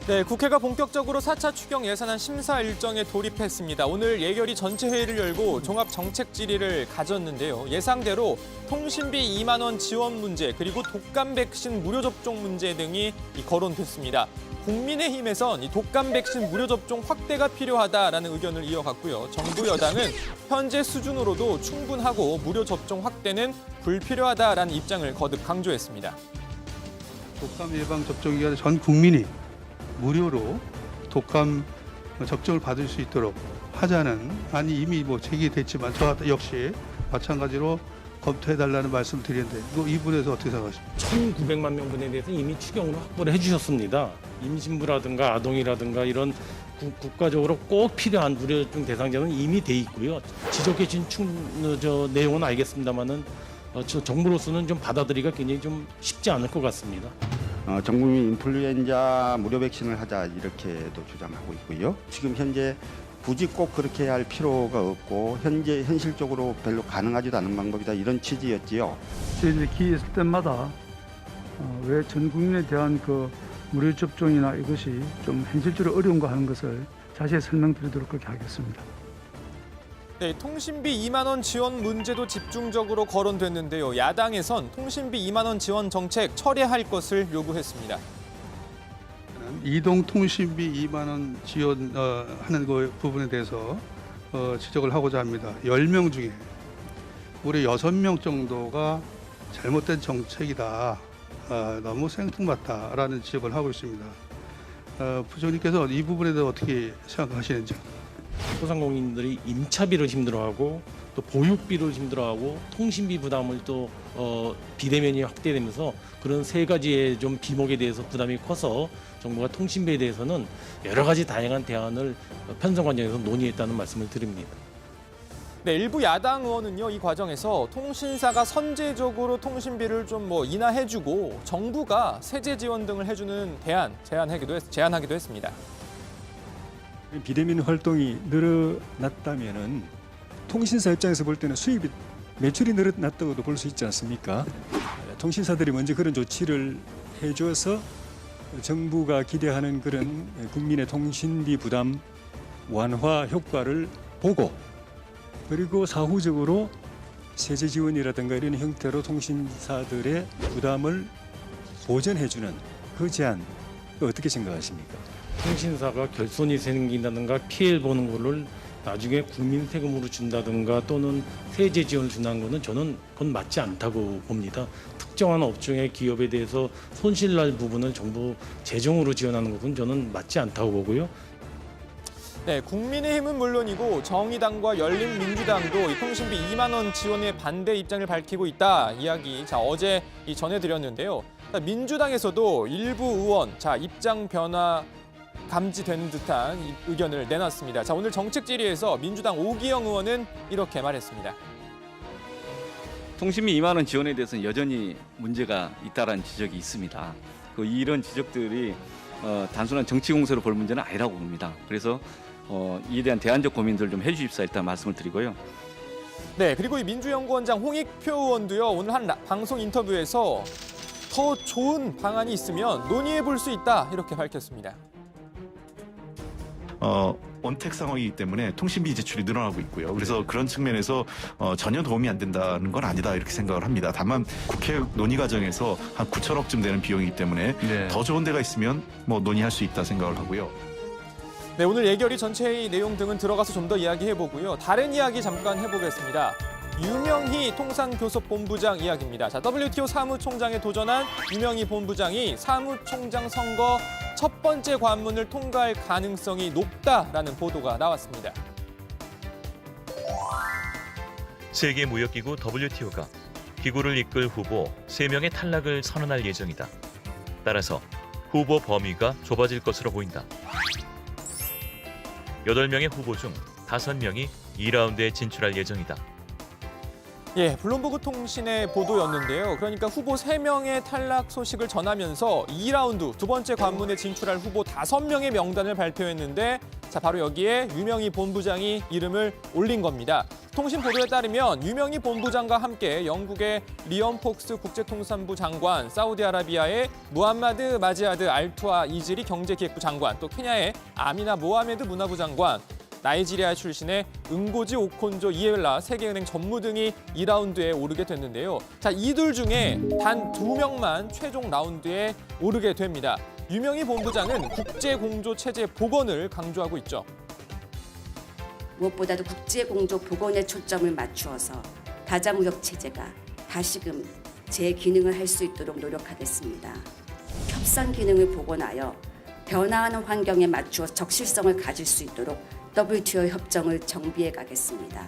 네, 국회가 본격적으로 4차 추경 예산안 심사 일정에 돌입했습니다. 오늘 예결위 전체 회의를 열고 종합 정책 질의를 가졌는데요. 예상대로 통신비 2만 원 지원 문제 그리고 독감 백신 무료 접종 문제 등이 거론됐습니다. 국민의힘에선 이 독감 백신 무료 접종 확대가 필요하다라는 의견을 이어갔고요. 정부 여당은 현재 수준으로도 충분하고 무료 접종 확대는 불필요하다라는 입장을 거듭 강조했습니다. 독감 예방 접종 기간에 전 국민이 무료로 독감 접종을 받을 수 있도록 하자는 안이 이미 제기됐지만 저 역시 마찬가지로 검토해달라는 말씀을 드리는데 이 부분에서 어떻게 생각하십니까? 1,900만 명분에 대해서 이미 추경으로 확보를 해주셨습니다. 임신부라든가 아동이라든가 이런 국가적으로 꼭 필요한 무료접종 대상자는 이미 돼 있고요. 지적해 주신 내용은 알겠습니다만은 정부로서는 좀 받아들이기가 굉장히 좀 쉽지 않을 것 같습니다. 전 국민 인플루엔자 무료 백신을 하자 이렇게도 주장하고 있고요. 지금 현재 굳이 꼭 그렇게 할 필요가 없고 현실적으로 별로 가능하지도 않은 방법이다 이런 취지였지요. 저희들이 기회있을 때마다 왜 전 국민에 대한 그 무료 접종이나 이것이 좀 현실적으로 어려운가 하는 것을 자세히 설명드리도록 그렇게 하겠습니다. 네, 통신비 2만 원 지원 문제도 집중적으로 거론됐는데요. 야당에선 통신비 2만 원 지원 정책 철회할 것을 요구했습니다. 이동 통신비 2만 원 지원하는 그 부분에 대해서 지적을 하고자 합니다. 10명 중에 우리 6명 정도가 잘못된 정책이다. 너무 생뚱맞다라는 지적을 하고 있습니다. 부총리께서 이 부분에 대해서 어떻게 생각하시는지. 소상공인들이 임차비를 힘들어하고 또 보육비를 힘들어하고 통신비 부담을 또 비대면이 확대되면서 그런 세 가지의 좀 비목에 대해서 부담이 커서 정부가 통신비에 대해서는 여러 가지 다양한 대안을 편성 과정에서 논의했다는 말씀을 드립니다. 네, 일부 야당 의원은요, 이 과정에서 통신사가 선제적으로 통신비를 좀 인하해주고 정부가 세제 지원 등을 해주는 제안하기도 했습니다. 비대면 활동이 늘어났다면은 통신사 입장에서 볼 때는 수입이 매출이 늘어났다고도 볼 수 있지 않습니까? 통신사들이 먼저 그런 조치를 해줘서 정부가 기대하는 그런 국민의 통신비 부담 완화 효과를 보고 그리고 사후적으로 세제 지원이라든가 이런 형태로 통신사들의 부담을 보전해주는 그 제안 어떻게 생각하십니까? 통신사가 결손이 생긴다든가 피해를 보는 거를 나중에 국민 세금으로 준다든가 또는 세제 지원을 준다는 거는 저는 그건 맞지 않다고 봅니다. 특정한 업종의 기업에 대해서 손실날 부분을 정부 재정으로 지원하는 것은 저는 맞지 않다고 보고요. 네, 국민의힘은 물론이고 정의당과 열린민주당도 이 통신비 2만 원 지원에 반대 입장을 밝히고 있다 이야기 어제 전해드렸는데요. 민주당에서도 일부 의원 입장 변화 감지된 듯한 의견을 내놨습니다. 오늘 정책 질의에서 민주당 오기영 의원은 이렇게 말했습니다. 통신비 2만 원 지원에 대해서는 여전히 문제가 있다라는 지적이 있습니다. 이런 지적들이 단순한 정치 공세로 볼 문제는 아니라고 봅니다. 그래서 이에 대한 대안적 고민들 좀 해주십사 일단 말씀을 드리고요. 네, 그리고 이 민주연구원장 홍익표 의원도요, 오늘 한 방송 인터뷰에서 더 좋은 방안이 있으면 논의해 볼 수 있다 이렇게 밝혔습니다. 원택 상황이기 때문에 통신비 지출이 늘어나고 있고요. 그래서 그런 측면에서 전혀 도움이 안 된다는 건 아니다 이렇게 생각을 합니다. 다만 국회 논의 과정에서 한 9천억쯤 되는 비용이기 때문에 더 좋은 데가 있으면 논의할 수 있다 생각을 하고요. 네, 오늘 예결위 전체의 내용 등은 들어가서 좀 더 이야기해보고요. 다른 이야기 잠깐 해보겠습니다. 유명희 통상교섭본부장 이야기입니다. WTO 사무총장에 도전한 유명희 본부장이 사무총장 선거 첫 번째 관문을 통과할 가능성이 높다라는 보도가 나왔습니다. 세계무역기구 WTO가 기구를 이끌 후보 3명의 탈락을 선언할 예정이다. 따라서 후보 범위가 좁아질 것으로 보인다. 8명의 후보 중 5명이 2라운드에 진출할 예정이다. 예, 블룸버그 통신의 보도였는데요. 그러니까 후보 3명의 탈락 소식을 전하면서 2라운드 두 번째 관문에 진출할 후보 5명의 명단을 발표했는데 바로 여기에 유명희 본부장이 이름을 올린 겁니다. 통신 보도에 따르면 유명희 본부장과 함께 영국의 리엄 폭스 국제통상부 장관, 사우디아라비아의 무함마드 마지아드 알투아 이즈리 경제기획부 장관, 또 케냐의 아미나 모하메드 문화부 장관, 나이지리아 출신의 응고지 오콘조 이엘라 세계은행 전무 등이 2라운드에 오르게 됐는데요. 이들 중에 단 2명만 최종 라운드에 오르게 됩니다. 유명희 본부장은 국제공조 체제 복원을 강조하고 있죠. 무엇보다도 국제공조 복원에 초점을 맞추어서 다자무역 체제가 다시금 재기능을 할 수 있도록 노력하겠습니다. 협상 기능을 복원하여 변화하는 환경에 맞추어 적실성을 가질 수 있도록 WTO 협정을 정비해 가겠습니다.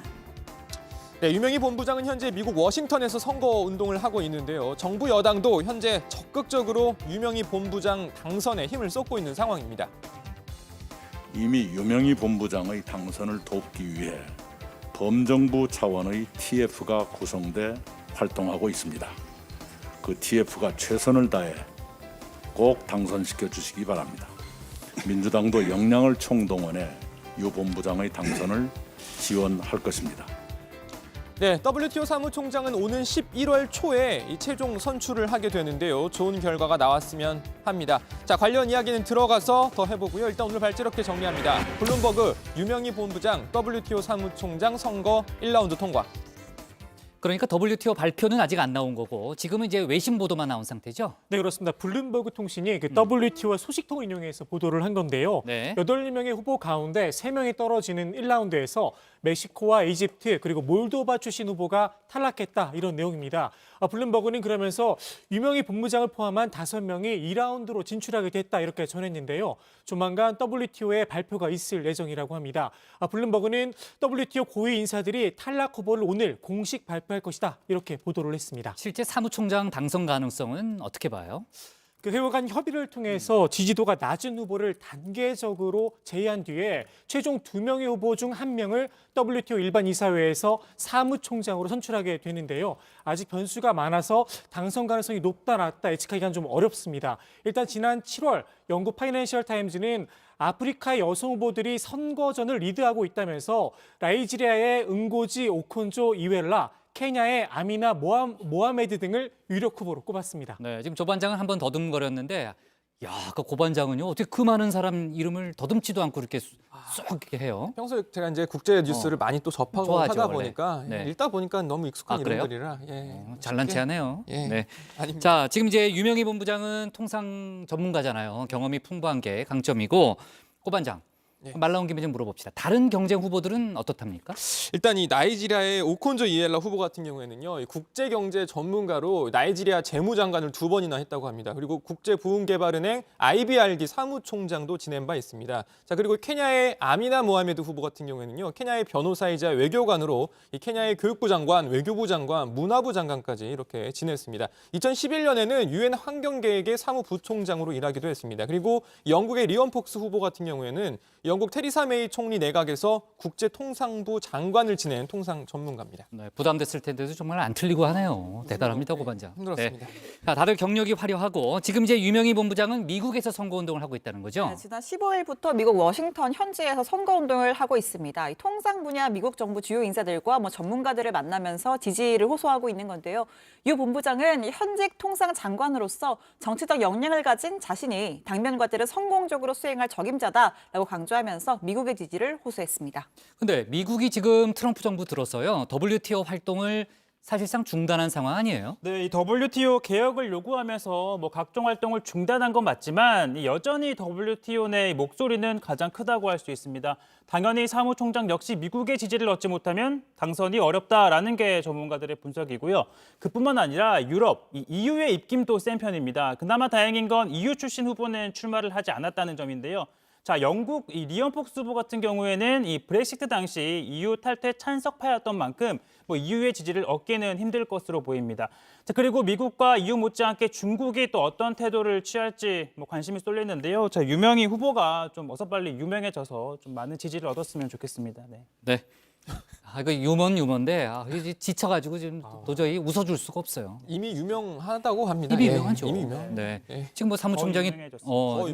네, 유명희 본부장은 현재 미국 워싱턴에서 선거운동을 하고 있는데요. 정부 여당도 현재 적극적으로 유명희 본부장 당선에 힘을 쏟고 있는 상황입니다. 이미 유명희 본부장의 당선을 돕기 위해 범정부 차원의 TF가 구성돼 활동하고 있습니다. 그 TF가 최선을 다해 꼭 당선시켜 주시기 바랍니다. 민주당도 역량을 총동원해 유 본부장의 당선을 지원할 것입니다. 네, WTO 사무총장은 오는 11월 초에 이 최종 선출을 하게 되는데요. 좋은 결과가 나왔으면 합니다. 자, 관련 이야기는 들어가서 더 해보고요. 일단 오늘 발제롭게 정리합니다. 블룸버그 유명희 본부장 WTO 사무총장 선거 1라운드 통과. 그러니까 WTO 발표는 아직 안 나온 거고 지금은 이제 외신 보도만 나온 상태죠? 네, 그렇습니다. 블룸버그 통신이 그 WTO 소식통을 인용해서 보도를 한 건데요. 네. 8명의 후보 가운데 3명이 떨어지는 1라운드에서 멕시코와 이집트 그리고 몰도바 출신 후보가 탈락했다 이런 내용입니다. 블룸버그는 그러면서 유명희 본부장을 포함한 5명이 2라운드로 진출하게 됐다 이렇게 전했는데요. 조만간 WTO에 발표가 있을 예정이라고 합니다. 블룸버그는 WTO 고위 인사들이 탈락 후보를 오늘 공식 발표할 것이다 이렇게 보도를 했습니다. 실제 사무총장 당선 가능성은 어떻게 봐요? 그 회원 간 협의를 통해서 지지도가 낮은 후보를 단계적으로 제의한 뒤에 최종 2명의 후보 중 1명을 WTO 일반 이사회에서 사무총장으로 선출하게 되는데요. 아직 변수가 많아서 당선 가능성이 높다 낮다 예측하기가 좀 어렵습니다. 일단 지난 7월 영국 파이낸셜 타임즈는 아프리카의 여성 후보들이 선거전을 리드하고 있다면서 나이지리아의 응고지 오콘조 이웰라, 케냐의 아미나 모하메드 등을 유력 후보로 꼽았습니다. 네, 지금 조 반장은 한번 더듬거렸는데 야, 그 고반장은요 어떻게 그 많은 사람 이름을 더듬지도 않고 이렇게 쏙 이렇게 해요? 평소에 제가 이제 국제 뉴스를 많이 또 접하고 좋아하죠, 하다 원래. 보니까 네. 읽다 보니까 너무 익숙한 그래요? 이름들이라 잘난 체 하네요. 예. 네. 아닙니다. 자, 지금 이제 유명희 본부장은 통상 전문가잖아요. 경험이 풍부한 게 강점이고 고 반장. 말 나온 김에 좀 물어봅시다. 다른 경쟁 후보들은 어떻답니까? 일단 이 나이지리아의 오콘조 이엘라 후보 같은 경우에는요, 이 국제 경제 전문가로 나이지리아 재무장관을 2번이나 했다고 합니다. 그리고 국제부흥개발은행 IBRD 사무총장도 지낸 바 있습니다. 자, 그리고 케냐의 아미나 모하메드 후보 같은 경우에는요, 케냐의 변호사이자 외교관으로 이 케냐의 교육부 장관, 외교부 장관, 문화부 장관까지 이렇게 지냈습니다. 2011년에는 유엔 환경계획의 사무부총장으로 일하기도 했습니다. 그리고 영국의 리언 폭스 후보 같은 경우에는 영국 테리사 메이 총리 내각에서 국제통상부 장관을 지낸 통상 전문가입니다. 네, 부담됐을 텐데도 정말 안 틀리고 하네요. 대단합니다, 고 반장. 힘들었습니다. 네. 자, 다들 경력이 화려하고 지금 이제 유명희 본부장은 미국에서 선거운동을 하고 있다는 거죠? 네, 지난 15일부터 미국 워싱턴 현지에서 선거운동을 하고 있습니다. 이 통상 분야 미국 정부 주요 인사들과 전문가들을 만나면서 지지를 호소하고 있는 건데요. 유 본부장은 현직 통상 장관으로서 정치적 역량을 가진 자신이 당면 과제를 성공적으로 수행할 적임자다라고 강조하면서 미국의 지지를 호소했습니다. 근데 미국이 지금 트럼프 정부 들어서요. WTO 활동을 사실상 중단한 상황 아니에요? 네, 이 WTO 개혁을 요구하면서 각종 활동을 중단한 건 맞지만 여전히 WTO 내 목소리는 가장 크다고 할 수 있습니다. 당연히 사무총장 역시 미국의 지지를 얻지 못하면 당선이 어렵다라는 게 전문가들의 분석이고요. 그뿐만 아니라 유럽, EU의 입김도 센 편입니다. 그나마 다행인 건 EU 출신 후보는 출마를 하지 않았다는 점인데요. 자, 영국 이 리언 폭스 후보 같은 경우에는 이 브렉시트 당시 EU 탈퇴 찬석파였던 만큼 EU의 지지를 얻기는 힘들 것으로 보입니다. 자, 그리고 미국과 EU 못지않게 중국이 또 어떤 태도를 취할지 관심이 쏠리는데요. 자, 유명희 후보가 좀 어서 빨리 유명해져서 좀 많은 지지를 얻었으면 좋겠습니다. 네. 네. 이거 유머인데 이제 지쳐가지고 지금 도저히 웃어줄 수가 없어요. 이미 유명하다고 합니다. 이미 유명하죠. 이미 유명. 네. 예. 지금 사무총장이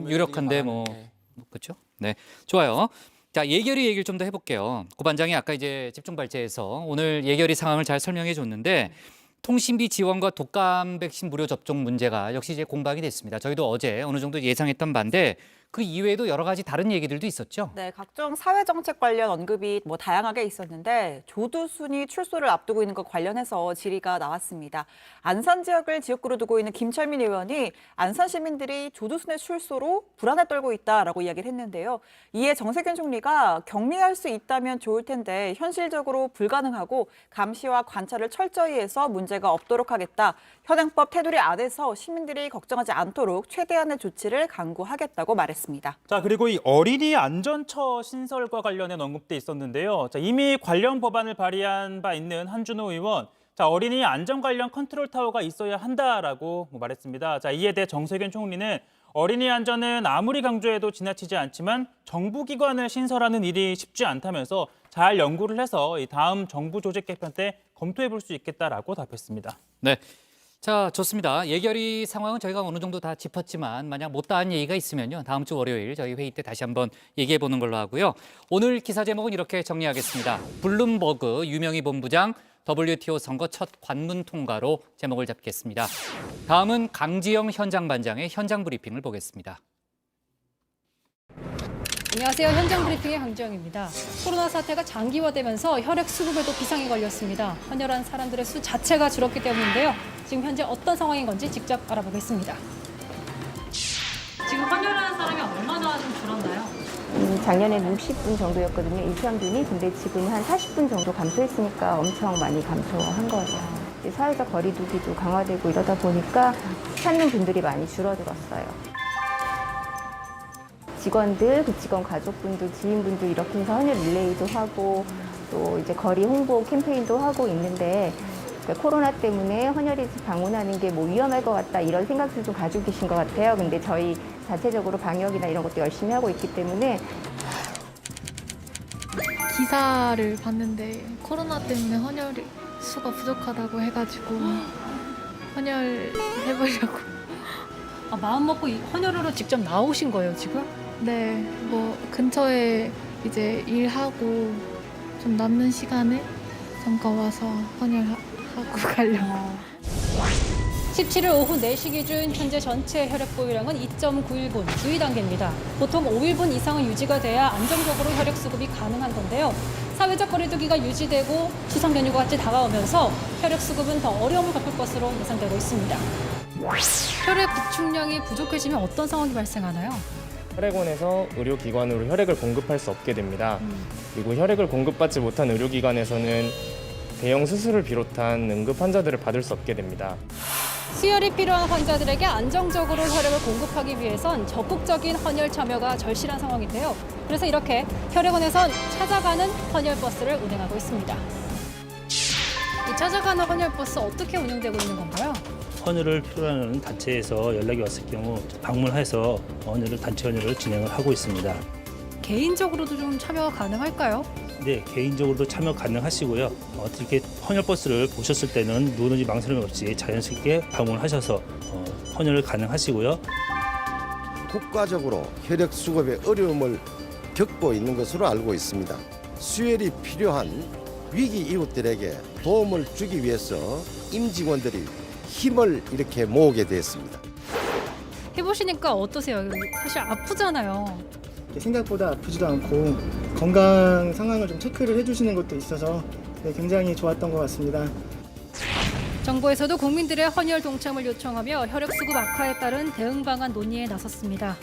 유력한데 네. 그렇죠? 네, 좋아요. 자, 예결위 얘기를 좀 더 해볼게요. 고 반장이 아까 이제 집중 발제에서 오늘 예결위 상황을 잘 설명해 줬는데 통신비 지원과 독감 백신 무료 접종 문제가 역시 이제 공방이 됐습니다. 저희도 어제 어느 정도 예상했던 바인데 그 이외에도 여러 가지 다른 얘기들도 있었죠. 네, 각종 사회정책 관련 언급이 다양하게 있었는데 조두순이 출소를 앞두고 있는 것 관련해서 질의가 나왔습니다. 안산 지역을 지역구로 두고 있는 김철민 의원이 안산 시민들이 조두순의 출소로 불안에 떨고 있다라고 이야기를 했는데요. 이에 정세균 총리가 격리할 수 있다면 좋을 텐데 현실적으로 불가능하고 감시와 관찰을 철저히 해서 문제가 없도록 하겠다. 현행법 테두리 안에서 시민들이 걱정하지 않도록 최대한의 조치를 강구하겠다고 말했습니다. 자, 그리고 이 어린이 안전처 신설과 관련된 언급도 있었는데요. 자, 이미 관련 법안을 발의한 바 있는 한준호 의원, 자, 어린이 안전 관련 컨트롤 타워가 있어야 한다라고 말했습니다. 자, 이에 대해 정세균 총리는 어린이 안전은 아무리 강조해도 지나치지 않지만 정부기관을 신설하는 일이 쉽지 않다면서 잘 연구를 해서 이 다음 정부 조직 개편 때 검토해 볼 수 있겠다라고 답했습니다. 네. 자, 좋습니다. 예결위 상황은 저희가 어느 정도 다 짚었지만 만약 못다한 얘기가 있으면요. 다음 주 월요일 저희 회의 때 다시 한번 얘기해 보는 걸로 하고요. 오늘 기사 제목은 이렇게 정리하겠습니다. 블룸버그 유명희 본부장 WTO 선거 첫 관문 통과로 제목을 잡겠습니다. 다음은 강지영 현장 반장의 현장 브리핑을 보겠습니다. 안녕하세요. 현장 브리핑의 강지영입니다. 코로나 사태가 장기화되면서 혈액 수급에도 비상이 걸렸습니다. 헌혈한 사람들의 수 자체가 줄었기 때문인데요. 지금 현재 어떤 상황인 건지 직접 알아보겠습니다. 지금 헌혈하는 사람이 얼마나 좀 줄었나요? 작년에는 60분 정도였거든요, 일평균이. 근데 지금 한 40분 정도 감소했으니까 엄청 많이 감소한 거예요. 사회적 거리두기도 강화되고 이러다 보니까 찾는 분들이 많이 줄어들었어요. 직원들, 그 직원 가족분들, 지인분들 이렇게 해서 헌혈 릴레이도 하고 또 이제 거리 홍보 캠페인도 하고 있는데 그러니까 코로나 때문에 헌혈이집 방문하는 게 뭐 위험할 것 같다 이런 생각들 좀 가지고 계신 것 같아요. 근데 저희 자체적으로 방역이나 이런 것도 열심히 하고 있기 때문에 기사를 봤는데 코로나 때문에 헌혈 수가 부족하다고 해가지고 헌혈 해보려고. 아, 마음 먹고 헌혈하러 직접 나오신 거예요, 지금? 네, 뭐 근처에 이제 일하고 좀 남는 시간에 잠깐 와서 헌혈하고 가려고. 17일 오후 4시 기준 현재 전체 혈액 보유량은 2.91분, 주의 단계입니다. 보통 5일분 이상은 유지가 돼야 안정적으로 혈액 수급이 가능한 건데요. 사회적 거리두기가 유지되고 추석 연휴가 같이 다가오면서 혈액 수급은 더 어려움을 겪을 것으로 예상되고 있습니다. 혈액 구축량이 부족해지면 어떤 상황이 발생하나요? 혈액원에서 의료기관으로 혈액을 공급할 수 없게 됩니다. 그리고 혈액을 공급받지 못한 의료기관에서는 대형 수술을 비롯한 응급 환자들을 받을 수 없게 됩니다. 수혈이 필요한 환자들에게 안정적으로 혈액을 공급하기 위해선 적극적인 헌혈 참여가 절실한 상황인데요. 그래서 이렇게 혈액원에선 찾아가는 헌혈 버스를 운행하고 있습니다. 이 찾아가는 헌혈 버스 어떻게 운영되고 있는 건가요? 헌혈을 필요로 하는 단체에서 연락이 왔을 경우 방문해서 단체 헌혈을 진행을 하고 있습니다. 개인적으로도 좀 참여 가능할까요? 네, 개인적으로도 참여 가능하시고요. 어떻게 헌혈 버스를 보셨을 때는 누구든지 망설임 없이 자연스럽게 방문하셔서 헌혈을 가능하시고요. 국가적으로 혈액 수급에 어려움을 겪고 있는 것으로 알고 있습니다. 수혈이 필요한 위기 이웃들에게 도움을 주기 위해서 임직원들이 힘을 이렇게 모으게 됐습니다. 해보시니까 어떠세요? 사실 아프잖아요. 생각보다 아프지도 않고 건강 상황을 좀 체크를 해주시는 것도 있어서 굉장히 좋았던 것 같습니다. 정부에서도 국민들의 헌혈 동참을 요청하며 혈액 수급 악화에 따른 대응 방안 논의에 나섰습니다.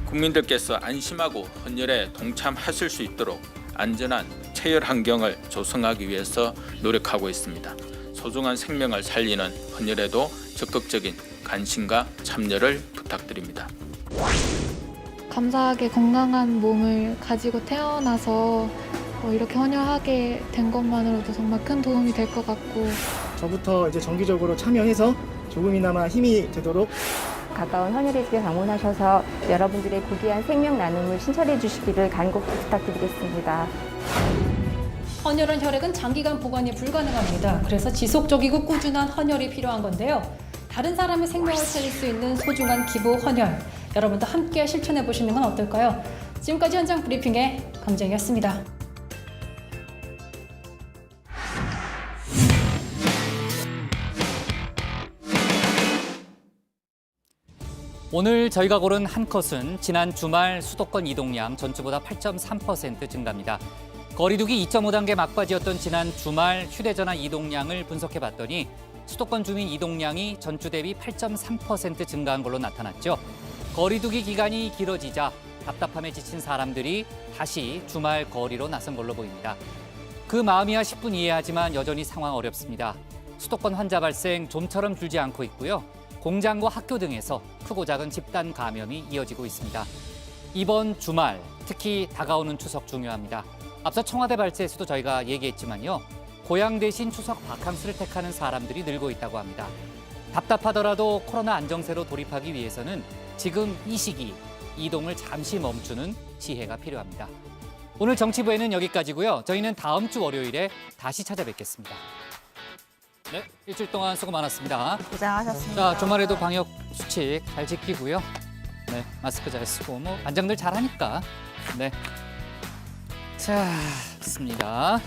국민들께서 안심하고 헌혈에 동참하실 수 있도록 안전한 체혈 환경을 조성하기 위해서 노력하고 있습니다. 소중한 생명을 살리는 헌혈에도 적극적인 관심과 참여를 부탁드립니다. 감사하게 건강한 몸을 가지고 태어나서 이렇게 헌혈하게 된 것만으로도 정말 큰 도움이 될 것 같고 저부터 이제 정기적으로 참여해서 조금이나마 힘이 되도록 가까운 헌혈의집에 방문하셔서 여러분들의 고귀한 생명 나눔을 신설해 주시기를 간곡히 부탁드리겠습니다. 헌혈한 혈액은 장기간 보관이 불가능합니다. 그래서 지속적이고 꾸준한 헌혈이 필요한 건데요. 다른 사람의 생명을 살릴 수 있는 소중한 기부 헌혈. 여러분도 함께 실천해 보시는 건 어떨까요? 지금까지 현장 브리핑의 강정이었습니다. 오늘 저희가 고른 한 컷은 지난 주말 수도권 이동량 전주보다 8.3% 증가입니다. 거리두기 2.5단계 막바지였던 지난 주말 휴대전화 이동량을 분석해봤더니 수도권 주민 이동량이 전주 대비 8.3% 증가한 걸로 나타났죠. 거리두기 기간이 길어지자 답답함에 지친 사람들이 다시 주말 거리로 나선 걸로 보입니다. 그 마음이야 10분 이해하지만 여전히 상황 어렵습니다. 수도권 환자 발생 좀처럼 줄지 않고 있고요. 공장과 학교 등에서 크고 작은 집단 감염이 이어지고 있습니다. 이번 주말 특히 다가오는 추석 중요합니다. 앞서 청와대 발제에서도 저희가 얘기했지만요. 고향 대신 추석 바캉스를 택하는 사람들이 늘고 있다고 합니다. 답답하더라도 코로나 안정세로 돌입하기 위해서는 지금 이 시기 이동을 잠시 멈추는 지혜가 필요합니다. 오늘 정치부에는 여기까지고요. 저희는 다음 주 월요일에 다시 찾아뵙겠습니다. 네, 일주일 동안 수고 많았습니다. 고생하셨습니다. 자, 주말에도 방역 수칙 잘 지키고요. 네, 마스크 잘 쓰고 반장들 잘하니까. 네. 자, 좋습니다.